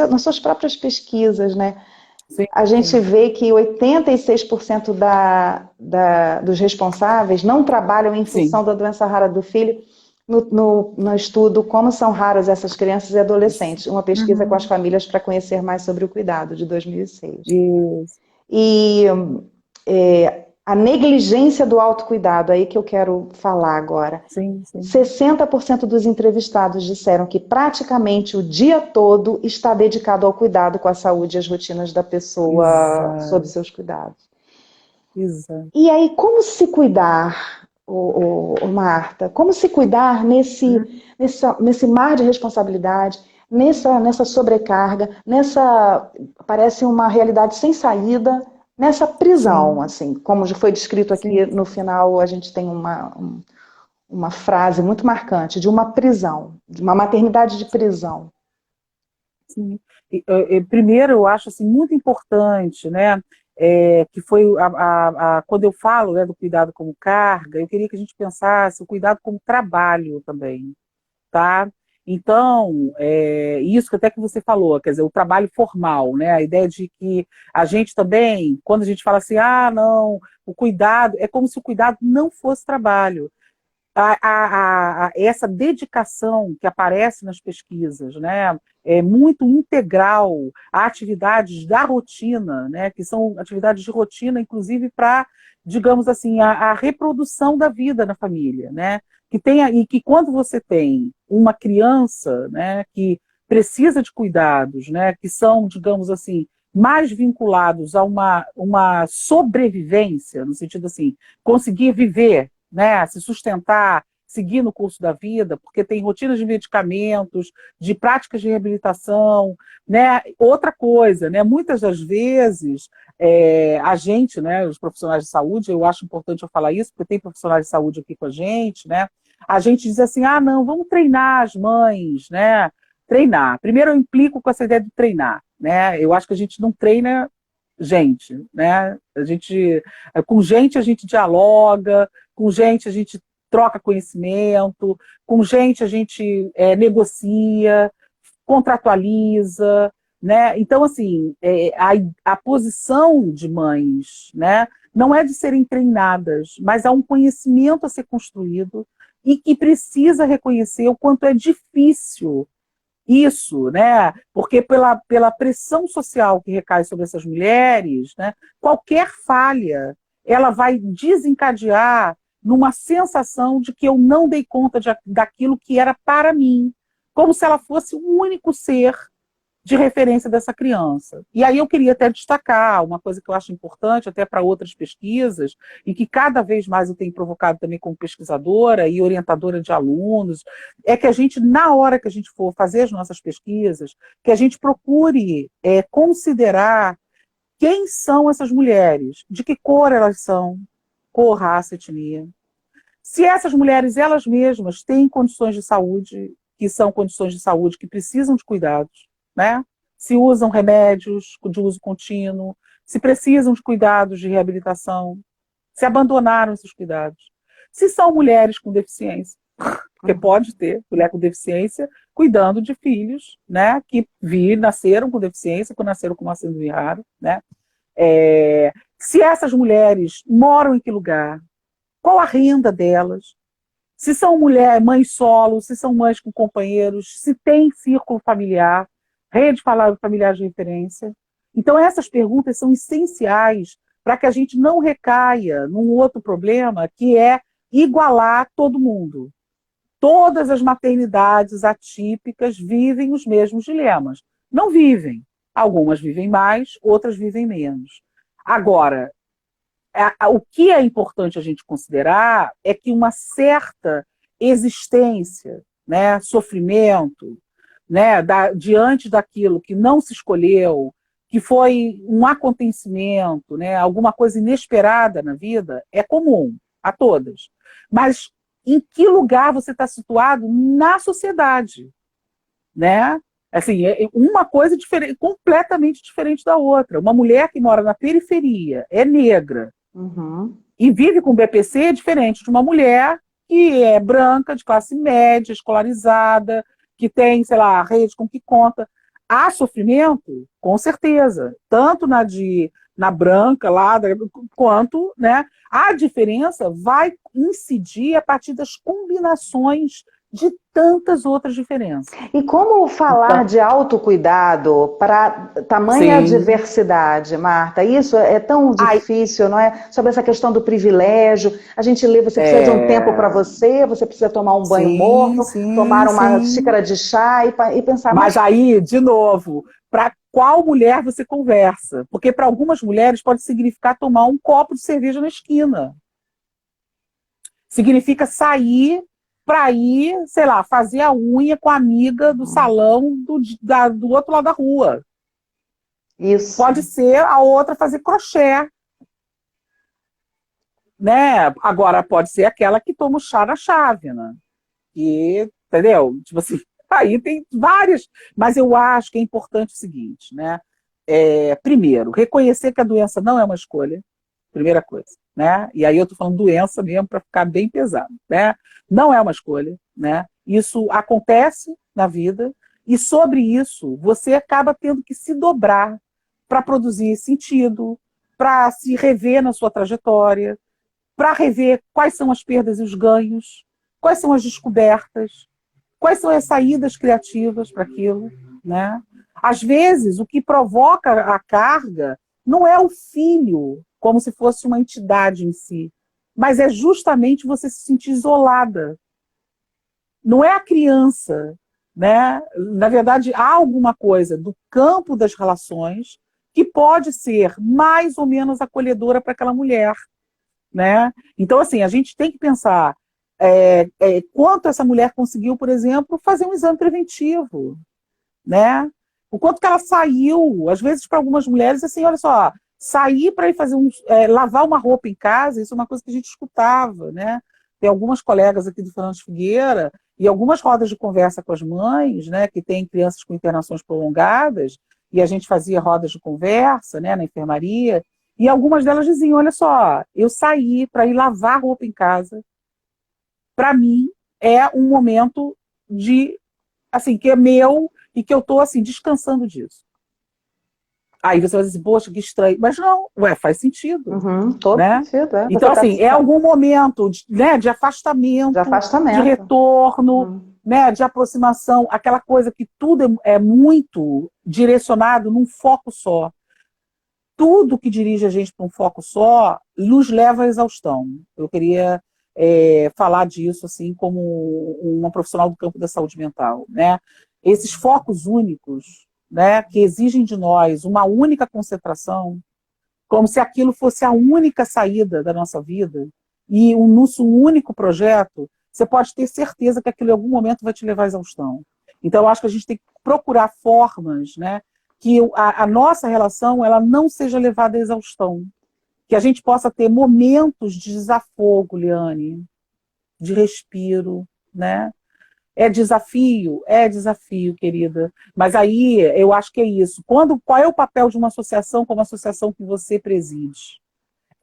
nas suas próprias pesquisas, né, sim, a gente sim, vê que 86% dos responsáveis não trabalham em função sim, da doença rara do filho no estudo Como São Raras Essas Crianças e isso, Adolescentes, uma pesquisa com as uhum, famílias para conhecer mais sobre o cuidado, de 2006. isso, E A negligência do autocuidado, aí que eu quero falar agora. Sim, sim. 60% dos entrevistados disseram que praticamente o dia todo está dedicado ao cuidado com a saúde e as rotinas da pessoa sob Exato, seus cuidados. exato. E aí, como se cuidar, Marta? Como se cuidar nesse mar de responsabilidade, nessa sobrecarga, parece uma realidade sem saída, nessa prisão, Sim, assim, como já foi descrito aqui sim, no final, a gente tem uma frase muito marcante de uma prisão, de uma maternidade de prisão. sim. Primeiro, eu acho assim, muito importante, né, que foi quando eu falo, né, do cuidado como carga, eu queria que a gente pensasse o cuidado como trabalho também, tá? Então, isso que até que você falou, quer dizer, o trabalho formal, né? A ideia de que a gente também, quando a gente fala assim, ah, não, o cuidado, é como se o cuidado não fosse trabalho. Essa dedicação que aparece nas pesquisas, né, é muito integral a atividades da rotina, né, que são atividades de rotina, inclusive para, digamos assim, a reprodução da vida na família, né, e que quando você tem uma criança, né, que precisa de cuidados, né, que são, digamos assim, mais vinculados a uma sobrevivência, no sentido assim, conseguir viver, né, se sustentar, seguir no curso da vida, porque tem rotinas de medicamentos, de práticas de reabilitação, né? Outra coisa, né? Muitas das vezes a gente, né, os profissionais de saúde, eu acho importante eu falar isso, porque tem profissionais de saúde aqui com a gente, né? A gente diz assim, ah, não, vamos treinar as mães, né? Treinar. Primeiro eu implico com essa ideia de treinar, né? Eu acho que a gente não treina gente, né? Com gente a gente dialoga, com gente a gente troca conhecimento, com gente a gente negocia, contratualiza, né? Então, assim, a posição de mães, né, não é de serem treinadas, mas há um conhecimento a ser construído e que precisa reconhecer o quanto é difícil isso, né? Porque pela pressão social que recai sobre essas mulheres, né? Qualquer falha, ela vai desencadear numa sensação de que eu não dei conta daquilo que era para mim, como se ela fosse o único ser de referência dessa criança. E aí eu queria até destacar uma coisa que eu acho importante, até para outras pesquisas, e que cada vez mais eu tenho provocado também como pesquisadora e orientadora de alunos, é que a gente, na hora que a gente for fazer as nossas pesquisas, que a gente procure considerar quem são essas mulheres, de que cor elas são, cor, raça, etnia. Se essas mulheres, elas mesmas, têm condições de saúde, que são condições de saúde que precisam de cuidados, né? Se usam remédios de uso contínuo, se precisam de cuidados de reabilitação, se abandonaram esses cuidados. Se são mulheres com deficiência, porque pode ter mulher com deficiência cuidando de filhos, né, que nasceram com deficiência, que nasceram com uma síndrome rara, né? Se essas mulheres moram em que lugar, qual a renda delas, se são mães solo, se são mães com companheiros, se tem círculo familiar, rede familiar de referência. Então, essas perguntas são essenciais para que a gente não recaia num outro problema, que é igualar todo mundo. Todas as maternidades atípicas vivem os mesmos dilemas. Não vivem. Algumas vivem mais, outras vivem menos. Agora, o que é importante a gente considerar é que uma certa existência, né, sofrimento, né, diante daquilo que não se escolheu, que foi um acontecimento, né, alguma coisa inesperada na vida, é comum a todas. Mas em que lugar você está situado na sociedade, né? Assim, uma coisa diferente, completamente diferente da outra. Uma mulher que mora na periferia, é negra, e vive com BPC é diferente de uma mulher que é branca, de classe média, escolarizada, que tem, sei lá, a rede com que conta. Há sofrimento, com certeza, tanto na branca lá, quanto, né? A diferença vai incidir a partir das combinações de tantas outras diferenças. E como falar Então, de autocuidado para tamanha sim. diversidade, Marta? Isso é tão Ai, difícil, não é? Sobre essa questão do privilégio. A gente lê, você precisa de um tempo para é, você, você precisa tomar um banho sim, morno, tomar sim, uma sim. xícara de chá e pensar, Mas mas aí, de novo, para qual mulher você conversa? Porque para algumas mulheres pode significar tomar um copo de cerveja na esquina. Significa sair para ir, sei lá, fazer a unha com a amiga do salão do outro lado da rua. isso, Pode ser a outra fazer crochê, né? Agora pode ser aquela que toma o chá na chávena. E, entendeu? Tipo assim, aí tem várias. Mas eu acho que é importante o seguinte, né? Primeiro, reconhecer que a doença não é uma escolha, primeira coisa, né? E aí eu tô falando doença mesmo para ficar bem pesado, né? Não é uma escolha, né? Isso acontece na vida e sobre isso você acaba tendo que se dobrar para produzir sentido, para se rever na sua trajetória, para rever quais são as perdas e os ganhos, quais são as descobertas, quais são as saídas criativas para aquilo, né? Às vezes, o que provoca a carga não é o filho, como se fosse uma entidade em si, mas é justamente você se sentir isolada. Não é a criança, né? Na verdade, há alguma coisa do campo das relações que pode ser mais ou menos acolhedora para aquela mulher, né? Então, assim, a gente tem que pensar quanto essa mulher conseguiu, por exemplo, fazer um exame preventivo, né? O quanto que ela saiu, às vezes para algumas mulheres, assim, olha só, sair para ir fazer lavar uma roupa em casa, isso é uma coisa que a gente escutava, né? Tem algumas colegas aqui do Fernando Figueira e algumas rodas de conversa com as mães, né, que têm crianças com internações prolongadas, e a gente fazia rodas de conversa, né, na enfermaria, e algumas delas diziam, olha só, eu saí para ir lavar roupa em casa, para mim é um momento de assim, que é meu e que eu estou assim, descansando disso. Aí você vai dizer assim, poxa, que estranho. Mas não, ué, faz sentido, uhum, todo né? sentido, é. Você Então, está assim, é algum momento né, de de afastamento, de afastamento. retorno, Uhum. né, de aproximação, aquela coisa que tudo é muito direcionado num foco só. Tudo que dirige a gente para um foco só nos leva à exaustão. Eu queria falar disso assim como uma profissional do campo da saúde mental, né? Esses focos únicos, né, que exigem de nós uma única concentração, como se aquilo fosse a única saída da nossa vida e o nosso único projeto, você pode ter certeza que aquilo em algum momento vai te levar à exaustão. Então, eu acho que a gente tem que procurar formas, né, que a nossa relação ela não seja levada à exaustão, que a gente possa ter momentos de desafogo, Liane, de respiro, né? É desafio, querida. Mas aí eu acho que é isso. Qual é o papel de uma associação como a associação que você preside?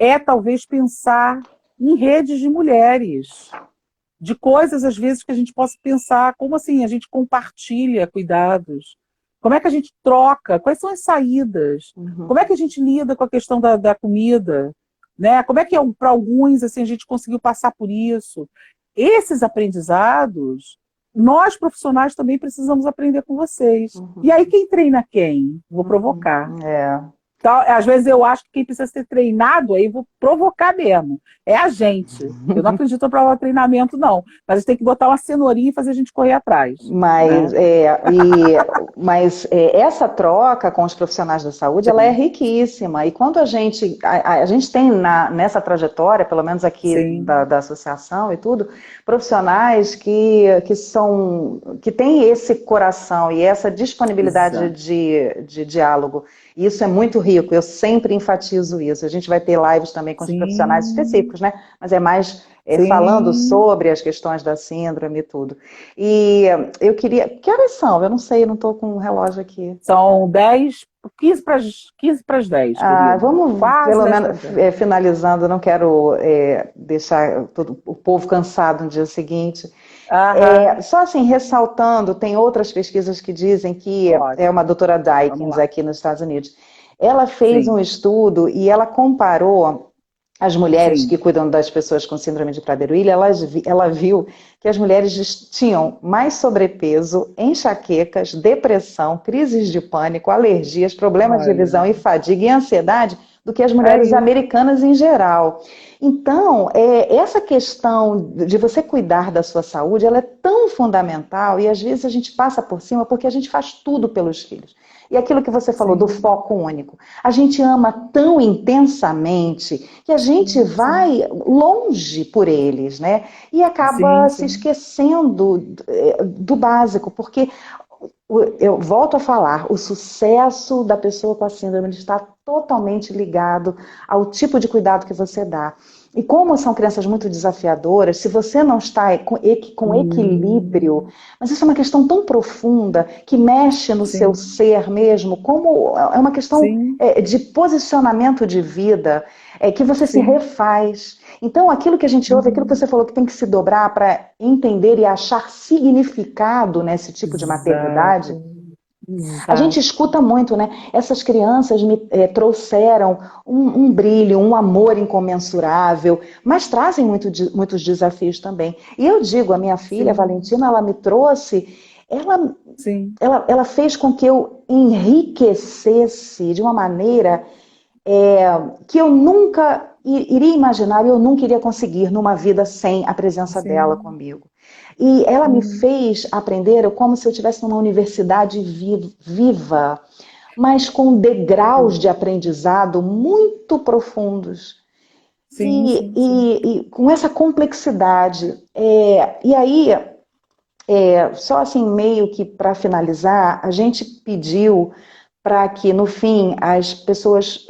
É talvez pensar em redes de mulheres, de coisas às vezes que a gente possa pensar, como assim a gente compartilha cuidados, como é que a gente troca, quais são as saídas, Uhum. como é que a gente lida com a questão da comida, né? Como é que para alguns assim, a gente conseguiu passar por isso. Esses aprendizados, nós profissionais também precisamos aprender com vocês. E Uhum. aí quem treina quem? Vou Uhum. provocar. É. Então, às vezes eu acho que quem precisa ser treinado, aí vou provocar mesmo, é a gente. Eu não acredito no treinamento, não. Mas a gente tem que botar uma cenourinha e fazer a gente correr atrás. Mas, Né? essa troca com os profissionais da saúde, ela é Sim, riquíssima. E quando a gente tem nessa trajetória, pelo menos aqui sim, da associação e tudo, profissionais que têm esse coração e essa disponibilidade exato. de diálogo. E isso é muito rico, eu sempre enfatizo isso. A gente vai ter lives também com os profissionais Sim, específicos, né? Mas é mais falando sim. sobre as questões da síndrome e tudo. E eu queria. Que horas são? Eu não sei, eu não estou com o relógio aqui. São 10, 15 para as 10, Ah, querida. vamos, Quase pelo 10 menos, para as 10. finalizando, não quero deixar todo o povo cansado no dia seguinte. Aham, Só assim, ressaltando, tem outras pesquisas que dizem que é ótimo. uma doutora Vamos Dykins lá. aqui nos Estados Unidos. Ela fez um Sim. estudo e ela comparou. as mulheres que sim. cuidam das pessoas com síndrome de Prader-Willi, ela viu que as mulheres tinham mais sobrepeso, enxaquecas, depressão, crises de pânico, alergias, problemas de Olha, visão e fadiga e ansiedade do que as é mulheres isso. americanas em geral. Então, essa questão de você cuidar da sua saúde, ela é tão fundamental e às vezes a gente passa por cima porque a gente faz tudo pelos filhos. E aquilo que você falou do Sim, foco único. A gente ama tão intensamente que a gente sim, sim. vai longe por eles, né? E Sim, acaba se sim. esquecendo do básico, porque eu volto a falar, o sucesso da pessoa com a síndrome está totalmente ligado ao tipo de cuidado que você dá. E como são crianças muito desafiadoras, se você não está com equilíbrio, Hum, mas isso é uma questão tão profunda que mexe no seu sim, ser mesmo, como é uma questão sim, de posicionamento de vida, que você se sim. refaz. Então, aquilo que a gente ouve, aquilo que Uhum. você falou que tem que se dobrar para entender e achar significado nesse tipo de maternidade, Exato, a gente exato. escuta muito, né? Essas crianças me trouxeram um brilho, um amor incomensurável, mas trazem muitos desafios também. E eu digo, a minha filha, a Sim, Valentina, ela me trouxe, ela, sim, ela fez com que eu enriquecesse de uma maneira que eu nunca iria imaginar e eu nunca iria conseguir numa vida sem a presença dela sim. comigo. E ela me Uhum. fez aprender como se eu estivesse numa universidade viva, mas com degraus de aprendizado muito profundos. Sim, sim, sim. E com essa complexidade. E aí, só assim, meio que para finalizar, a gente pediu para que, no fim, as pessoas,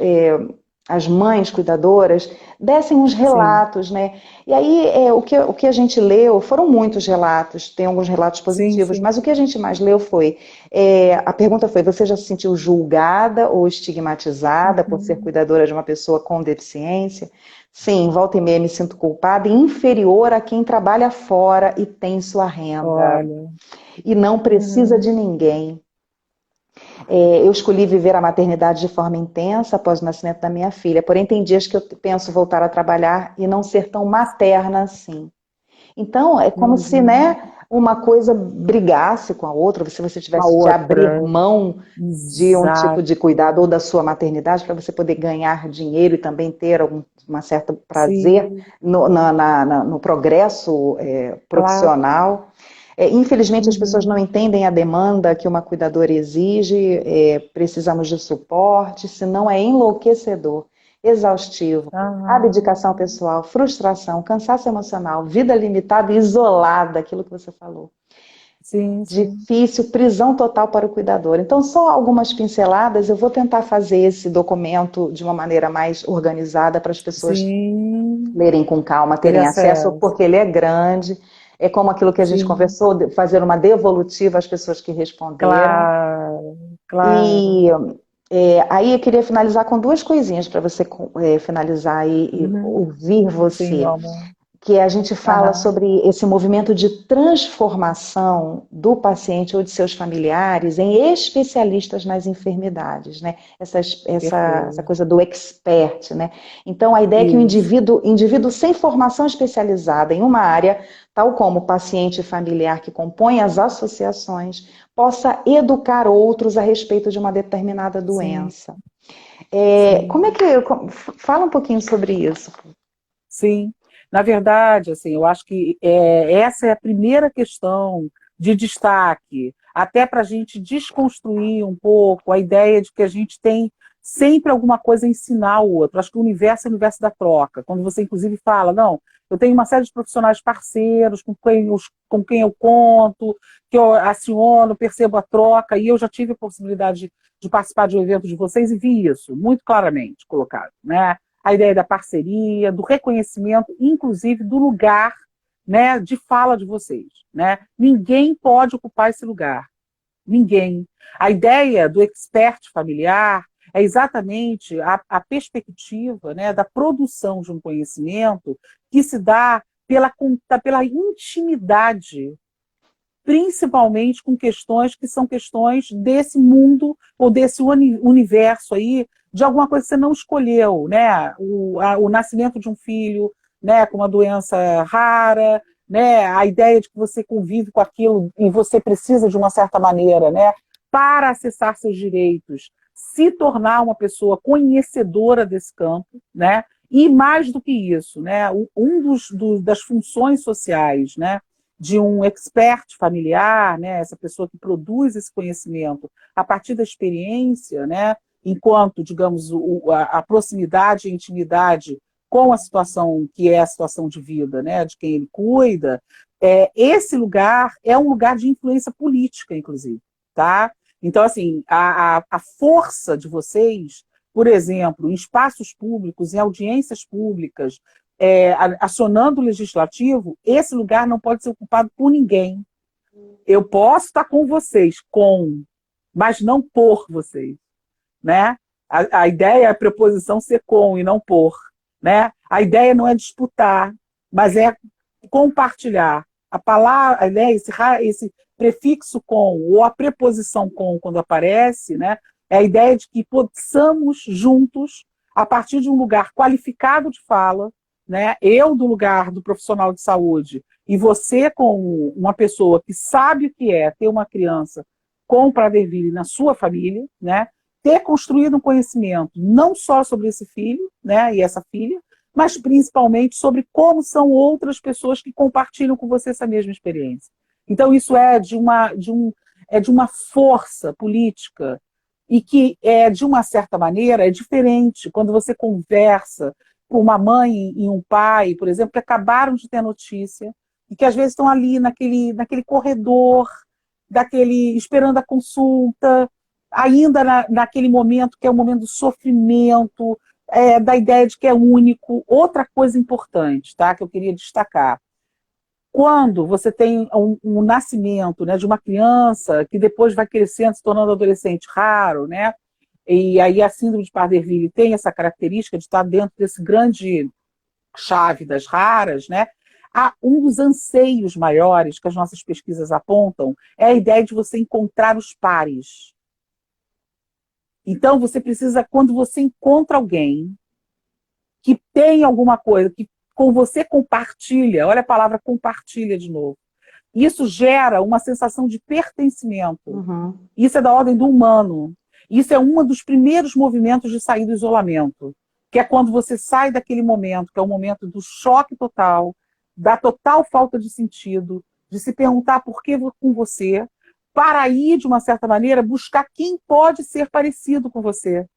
as mães cuidadoras, dessem uns Sim, relatos, né? E aí, o que a gente leu, foram muitos relatos, tem alguns relatos sim, positivos, sim. mas o que a gente mais leu foi, a pergunta foi, você já se sentiu julgada ou estigmatizada por ser Uhum. cuidadora de uma pessoa com deficiência? Sim, volta e meia me sinto culpada e inferior a quem trabalha fora e tem sua renda Olha. e não precisa de Uhum. ninguém. Eu escolhi viver a maternidade de forma intensa após o nascimento da minha filha, porém tem dias que eu penso voltar a trabalhar e não ser tão materna assim. Então, é como se, Uhum. né, uma coisa brigasse com a outra, se você A tivesse de abrir outra. mão de um tipo de Exato. cuidado ou da sua maternidade para você poder ganhar dinheiro e também ter uma certa prazer Sim, no progresso claro. profissional. Infelizmente, as pessoas não Uhum. entendem a demanda que uma cuidadora exige, precisamos de suporte, senão é enlouquecedor, exaustivo, abdicação Aham. pessoal, frustração, cansaço emocional, vida limitada e isolada, aquilo que você falou. Sim, sim. Difícil, prisão total para o cuidador. Então, só algumas pinceladas, eu vou tentar fazer esse documento de uma maneira mais organizada para as pessoas Sim. lerem com calma, Ter terem acesso, acesso. porque ele é grande. É como aquilo que a gente Sim. conversou, fazer uma devolutiva às pessoas que responderam. Claro, claro. E aí eu queria finalizar com duas coisinhas para você finalizar e Uhum. ouvir Sim, meu você amor. que a gente fala Aham. sobre esse movimento de transformação do paciente ou de seus familiares em especialistas nas enfermidades, né? Essa Perfeito. coisa do expert, né? Então, a ideia é que o Isso. indivíduo sem formação especializada em uma área, tal como o paciente familiar que compõe as associações, possa educar outros a respeito de uma determinada Sim, doença. Como é sim. que... Fala um pouquinho sobre isso. Sim, na verdade, assim, eu acho que essa é a primeira questão de destaque, até para a gente desconstruir um pouco a ideia de que a gente tem sempre alguma coisa a ensinar ao outro. Acho que o universo é o universo da troca. Quando você, inclusive, fala, não, eu tenho uma série de profissionais parceiros com quem eu conto, que eu aciono, percebo a troca, e eu já tive a possibilidade de participar de um evento de vocês e vi isso muito claramente colocado, né? A ideia da parceria, do reconhecimento, inclusive do lugar, né, de fala de vocês. Né? Ninguém pode ocupar esse lugar. Ninguém. A ideia do expert familiar é exatamente a perspectiva, né, da produção de um conhecimento que se dá pela intimidade, principalmente com questões que são questões desse mundo ou desse universo aí de alguma coisa que você não escolheu, né? O nascimento de um filho, né, com uma doença rara, né? A ideia de que você convive com aquilo e você precisa de uma certa maneira, né, para acessar seus direitos, se tornar uma pessoa conhecedora desse campo, né? E mais do que isso, né, das funções sociais, né, de um expert familiar, né, essa pessoa que produz esse conhecimento a partir da experiência, né, enquanto, digamos, a proximidade e intimidade com a situação que é a situação de vida, né, de quem ele cuida, esse lugar é um lugar de influência política, inclusive, tá? Então, assim, a força de vocês, por exemplo, em espaços públicos, em audiências públicas, acionando o legislativo, esse lugar não pode ser ocupado por ninguém. Eu posso estar com vocês, mas não por vocês, né? A ideia é a preposição ser com e não por, né? A ideia não é disputar, mas é compartilhar. A palavra, né, esse prefixo com ou a preposição com, quando aparece, né, é a ideia de que possamos juntos, a partir de um lugar qualificado de fala, né, eu do lugar do profissional de saúde e você com uma pessoa que sabe o que é ter uma criança com Prader-Willi na sua família, né, ter construído um conhecimento não só sobre esse filho, né, e essa filha, mas principalmente sobre como são outras pessoas que compartilham com você essa mesma experiência. Então, isso é de uma força política e que, de uma certa maneira, é diferente quando você conversa com uma mãe e um pai, por exemplo, que acabaram de ter notícia e que às vezes estão ali naquele corredor, esperando a consulta, ainda naquele momento que é o momento do sofrimento, da ideia de que é único. Outra coisa importante, tá, que eu queria destacar. Quando você tem um nascimento, né, de uma criança que depois vai crescendo, se tornando adolescente raro, né, e aí a síndrome de Prader-Willi tem essa característica de estar dentro desse grande chave das raras, né, um dos anseios maiores que as nossas pesquisas apontam é a ideia de você encontrar os pares. Então, você precisa, quando você encontra alguém que tem alguma coisa, que com você compartilha, olha a palavra compartilha de novo, isso gera uma sensação de pertencimento. Uhum. Isso é da ordem do humano. Isso é um dos primeiros movimentos de sair do isolamento, que é quando você sai daquele momento, que é o momento do choque total, da total falta de sentido, de se perguntar por que com você, para ir, de uma certa maneira, buscar quem pode ser parecido com você.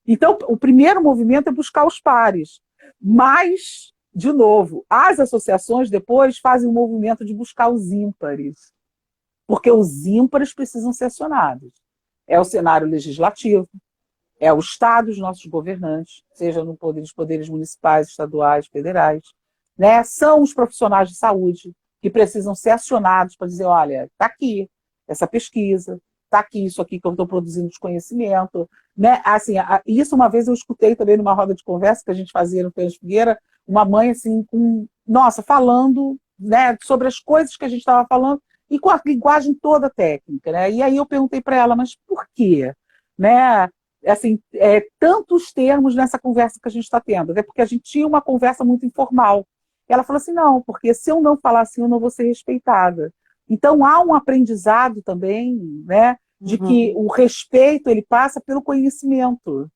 Então, o primeiro movimento é buscar os pares. Mas, de novo, as associações depois fazem o movimento de buscar os ímpares. Porque os ímpares precisam ser acionados. É o cenário legislativo, é o Estado, os nossos governantes, seja nos poderes municipais, estaduais, federais, né? São os profissionais de saúde que precisam ser acionados para dizer, olha, está aqui essa pesquisa, está aqui isso aqui que eu estou produzindo de conhecimento, né? Assim, isso uma vez eu escutei também numa roda de conversa que a gente fazia no Feiras Figueira, uma mãe assim, falando, né, sobre as coisas que a gente estava falando e com a linguagem toda técnica, né? E aí eu perguntei para ela, mas por quê? Né? Assim, tantos termos nessa conversa que a gente está tendo, até porque a gente tinha uma conversa muito informal. Ela falou assim, não, porque se eu não falar assim, eu não vou ser respeitada. Então, há um aprendizado também, né, de que o respeito ele passa pelo conhecimento,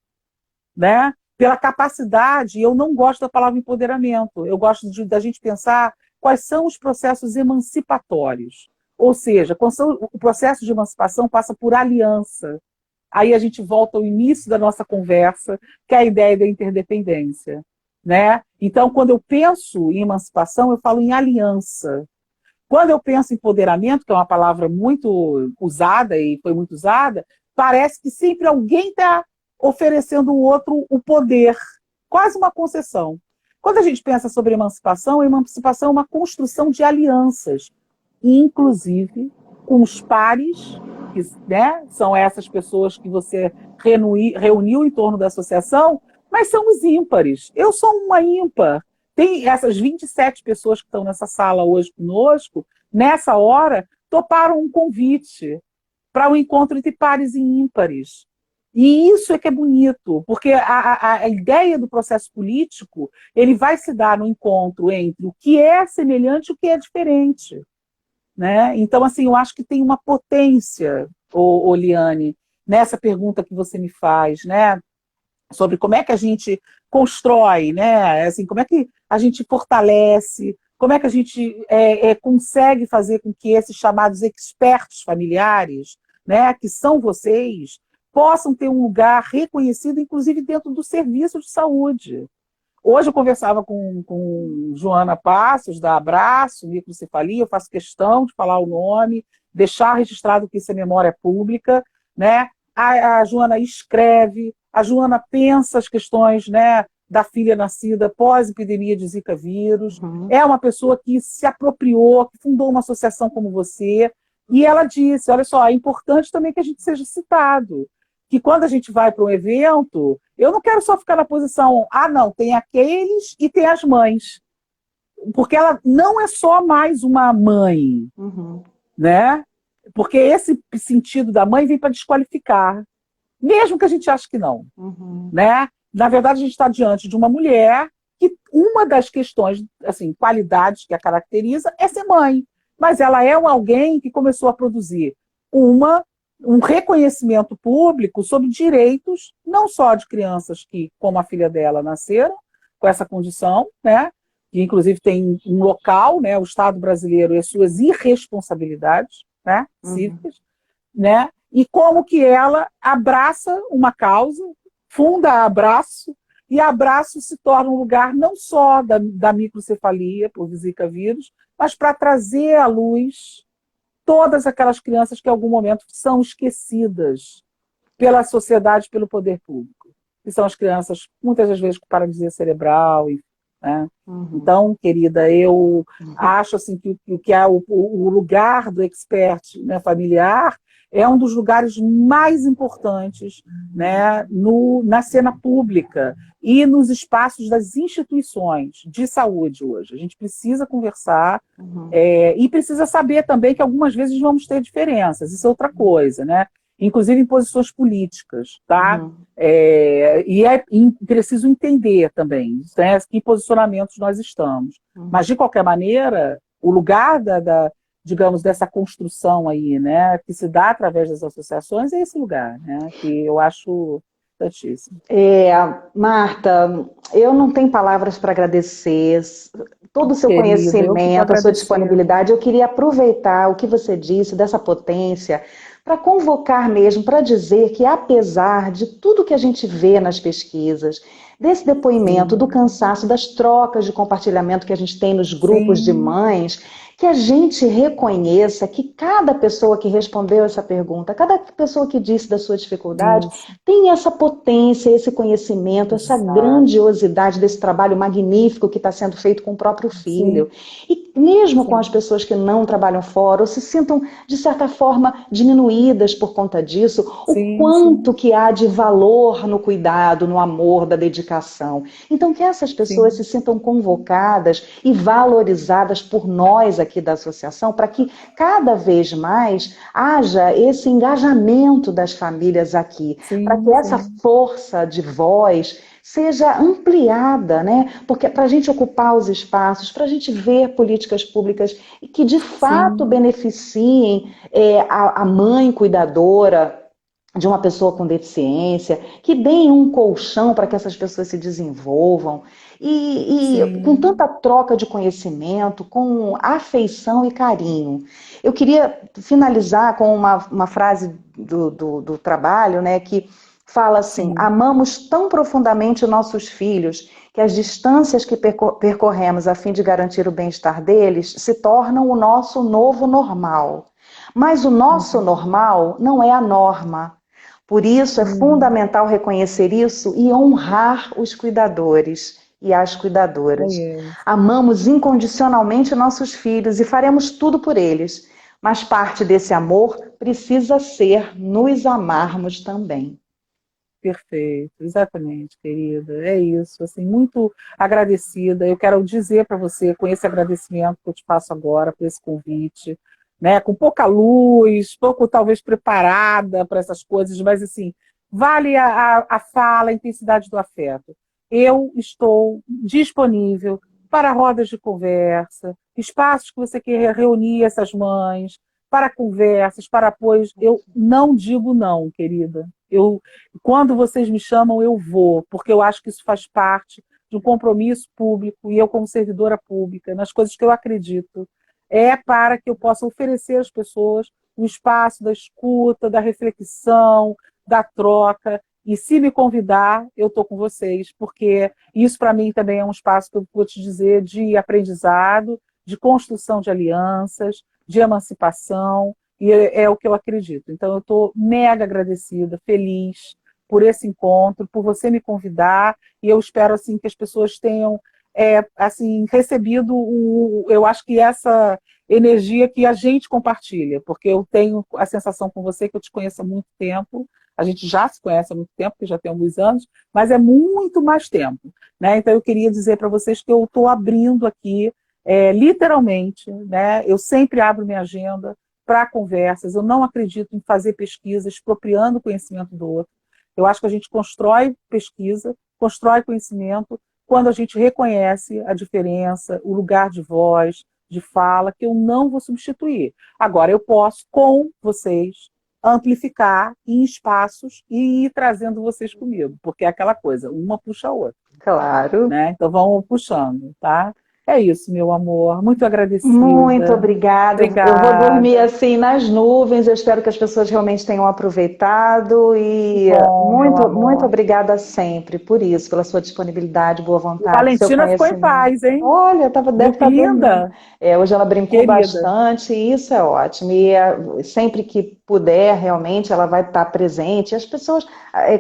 né, pela capacidade. Eu não gosto da palavra empoderamento, eu gosto da gente pensar quais são os processos emancipatórios. Ou seja, o processo de emancipação passa por aliança. Aí a gente volta ao início da nossa conversa, que é a ideia da interdependência, né? Então, quando eu penso em emancipação, eu falo em aliança. Quando eu penso em empoderamento, que é uma palavra muito usada e foi muito usada, parece que sempre alguém está oferecendo ao outro o poder, quase uma concessão. Quando a gente pensa sobre emancipação é uma construção de alianças, inclusive com os pares, que, né, são essas pessoas que você reuniu em torno da associação, mas são os ímpares. Eu sou uma ímpar. Tem essas 27 pessoas que estão nessa sala hoje conosco, nessa hora, toparam um convite para um encontro entre pares e ímpares. E isso é que é bonito, porque a ideia do processo político, ele vai se dar no encontro entre o que é semelhante e o que é diferente, né? Então, assim, eu acho que tem uma potência, Liane, nessa pergunta que você me faz, né? Sobre como é que a gente constrói, né? Assim, como é que a gente fortalece, como é que a gente consegue fazer com que esses chamados expertos familiares, né, que são vocês, possam ter um lugar reconhecido, inclusive dentro do serviço de saúde. Hoje eu conversava com Joana Passos, da Abraço, Microcefalia, eu faço questão de falar o nome, deixar registrado que isso é memória pública, né? A Joana escreve, a Joana pensa as questões, né, da filha nascida pós-epidemia de Zika vírus, é uma pessoa que se apropriou, que fundou uma associação como você, e ela disse, olha só, é importante também que a gente seja citado, que quando a gente vai para um evento, eu não quero só ficar na posição, não, tem aqueles e tem as mães. Porque ela não é só mais uma mãe, né? Porque esse sentido da mãe vem para desqualificar, mesmo que a gente ache que não, né? Na verdade, a gente está diante de uma mulher que uma das questões, assim, qualidades que a caracteriza é ser mãe, mas ela é alguém que começou a produzir um reconhecimento público sobre direitos, não só de crianças que, como a filha dela, nasceram com essa condição, né? Que inclusive tem um local, né? O Estado brasileiro e as suas irresponsabilidades, né? Cívicas, né? E como que ela abraça uma causa, funda a Abraço, e a Abraço se torna um lugar não só da microcefalia por Zika vírus, mas para trazer à luz todas aquelas crianças que em algum momento são esquecidas pela sociedade, pelo poder público. Que são as crianças, muitas das vezes, com paralisia cerebral. Né? Então, querida, eu acho assim, que é o lugar do expert, né, familiar é um dos lugares mais importantes, né, na cena pública e nos espaços das instituições de saúde hoje. A gente precisa conversar e precisa saber também que algumas vezes vamos ter diferenças, isso é outra coisa, né? Inclusive em posições políticas, tá? E é preciso entender também, né, que posicionamentos nós estamos. Mas, de qualquer maneira, o lugar digamos, dessa construção aí, né, que se dá através das associações é esse lugar, né, que eu acho importantíssimo. Marta, eu não tenho palavras para agradecer todo o seu conhecimento, a sua disponibilidade. Eu queria aproveitar o que você disse dessa potência para convocar mesmo, para dizer que apesar de tudo que a gente vê nas pesquisas, desse depoimento, do cansaço, das trocas de compartilhamento que a gente tem nos grupos de mães, que a gente reconheça que cada pessoa que respondeu essa pergunta, cada pessoa que disse da sua dificuldade, tem essa potência, esse conhecimento, essa grandiosidade desse trabalho magnífico que está sendo feito com o próprio filho. E mesmo com as pessoas que não trabalham fora, ou se sintam, de certa forma, diminuídas por conta disso, o quanto que há de valor no cuidado, no amor, da dedicação. Então, que essas pessoas se sintam convocadas e valorizadas por nós aqui da associação, para que cada vez mais haja esse engajamento das famílias aqui, para que essa força de voz seja ampliada, né? Porque para a gente ocupar os espaços, para a gente ver políticas públicas que de fato beneficiem a mãe cuidadora de uma pessoa com deficiência, que deem um colchão para que essas pessoas se desenvolvam, e com tanta troca de conhecimento, com afeição e carinho. Eu queria finalizar com uma frase do trabalho, né, que fala assim: amamos tão profundamente nossos filhos que as distâncias que percorremos a fim de garantir o bem-estar deles se tornam o nosso novo normal. Mas o nosso normal não é a norma. Por isso é fundamental reconhecer isso e honrar os cuidadores e as cuidadoras. Amamos incondicionalmente nossos filhos e faremos tudo por eles, mas parte desse amor precisa ser nos amarmos também. Perfeito, exatamente, querida. É isso, assim, muito agradecida. Eu quero dizer para você, com esse agradecimento que eu te faço agora, por esse convite, né, com pouca luz, pouco talvez preparada para essas coisas, mas assim, vale a fala, a intensidade do afeto. Eu estou disponível para rodas de conversa, espaços que você queira reunir essas mães, para conversas, para apoios. Eu não digo não, querida. Quando vocês me chamam, eu vou, porque eu acho que isso faz parte de um compromisso público, e eu, como servidora pública, nas coisas que eu acredito, é para que eu possa oferecer às pessoas o espaço da escuta, da reflexão, da troca. E se me convidar, eu estou com vocês, porque isso para mim também é um espaço que eu vou te dizer de aprendizado, de construção de alianças, de emancipação, e é o que eu acredito. Então eu estou mega agradecida, feliz por esse encontro, por você me convidar, e eu espero assim que as pessoas tenham assim recebido eu acho que essa energia que a gente compartilha, porque eu tenho a sensação com você que eu te conheço há muito tempo. A gente já se conhece há muito tempo, que já tem alguns anos, mas é muito mais tempo, né? Então eu queria dizer para vocês que eu estou abrindo aqui, literalmente, né? Eu sempre abro minha agenda para conversas. Eu não acredito em fazer pesquisa expropriando o conhecimento do outro. Eu acho que a gente constrói pesquisa, constrói conhecimento quando a gente reconhece a diferença, o lugar de voz, de fala, que eu não vou substituir. Agora, eu posso, com vocês, amplificar em espaços e ir trazendo vocês comigo, porque é aquela coisa, uma puxa a outra. Claro. Né? Então vamos puxando, tá? É isso, meu amor. Muito Muito agradecida. obrigada. Eu vou dormir Obrigada. assim nas nuvens. Eu espero que as pessoas realmente tenham aproveitado Que e bom, meu muito amor. obrigada sempre por isso, pela sua disponibilidade, boa E vontade, seu Valentina ficou em conhecimento. paz, hein? Olha, deve Viu que estar dormindo. linda? Hoje ela brincou Querida. bastante e isso é ótimo. E sempre que puder, realmente, ela vai estar presente. E as pessoas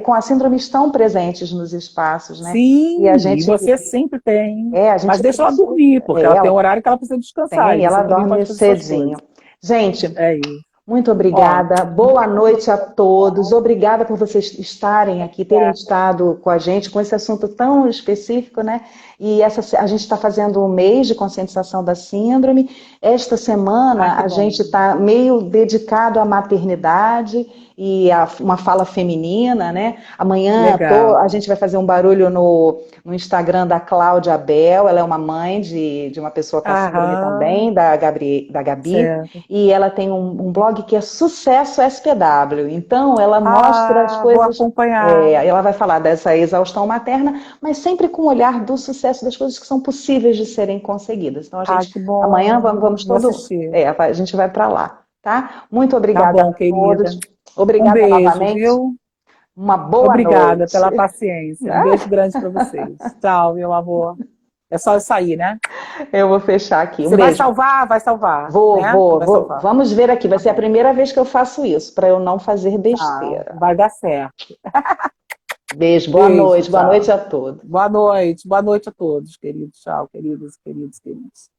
com a síndrome estão presentes nos espaços, né? E Sim, e você sempre tem. a gente Mas deixa ela precisa. dormir, porque ela tem um Ela horário que ela precisa descansar, e tem, ela você também pode dorme fazer suas cedinho. coisas. Gente, É isso. muito Ó, obrigada. Boa noite a todos. Obrigada por vocês estarem aqui, terem é, estado com a gente com esse assunto tão específico, né? E a gente está fazendo um mês de conscientização da síndrome. Esta semana que a bom. gente está meio dedicado à maternidade e a uma fala feminina, né? Amanhã Legal. a gente vai fazer um barulho no Instagram da Cláudia Bel. Ela é uma mãe de uma pessoa com a síndrome Aham, também, da Gabi. certo. E ela tem um blog que é Sucesso SPW. Então, ela mostra as Vou coisas. acompanhar. Ela vai falar dessa exaustão materna, mas sempre com o olhar do sucesso das coisas que são possíveis de serem conseguidas. Então, Que amanhã bom. vamos Vou todo. assistir. A gente vai para lá, tá? Muito Tá obrigada a bom, querida. todos. Um Obrigada beijo, novamente. viu? Uma boa Obrigada noite. pela paciência. Um beijo grande para vocês. Tchau, meu amor. É só eu sair, né? Eu vou fechar aqui. Um Você vai beijo. salvar? Vai salvar, Vou, né? vou, Vai vou. salvar. Vamos ver aqui. Vai Tá ser a bom. primeira vez que eu faço isso, para eu não fazer Tá, besteira. vai dar certo. Beijo, boa Beijo, noite tchau. a todos. Boa noite a todos, queridos. Tchau, queridos, queridos, queridos.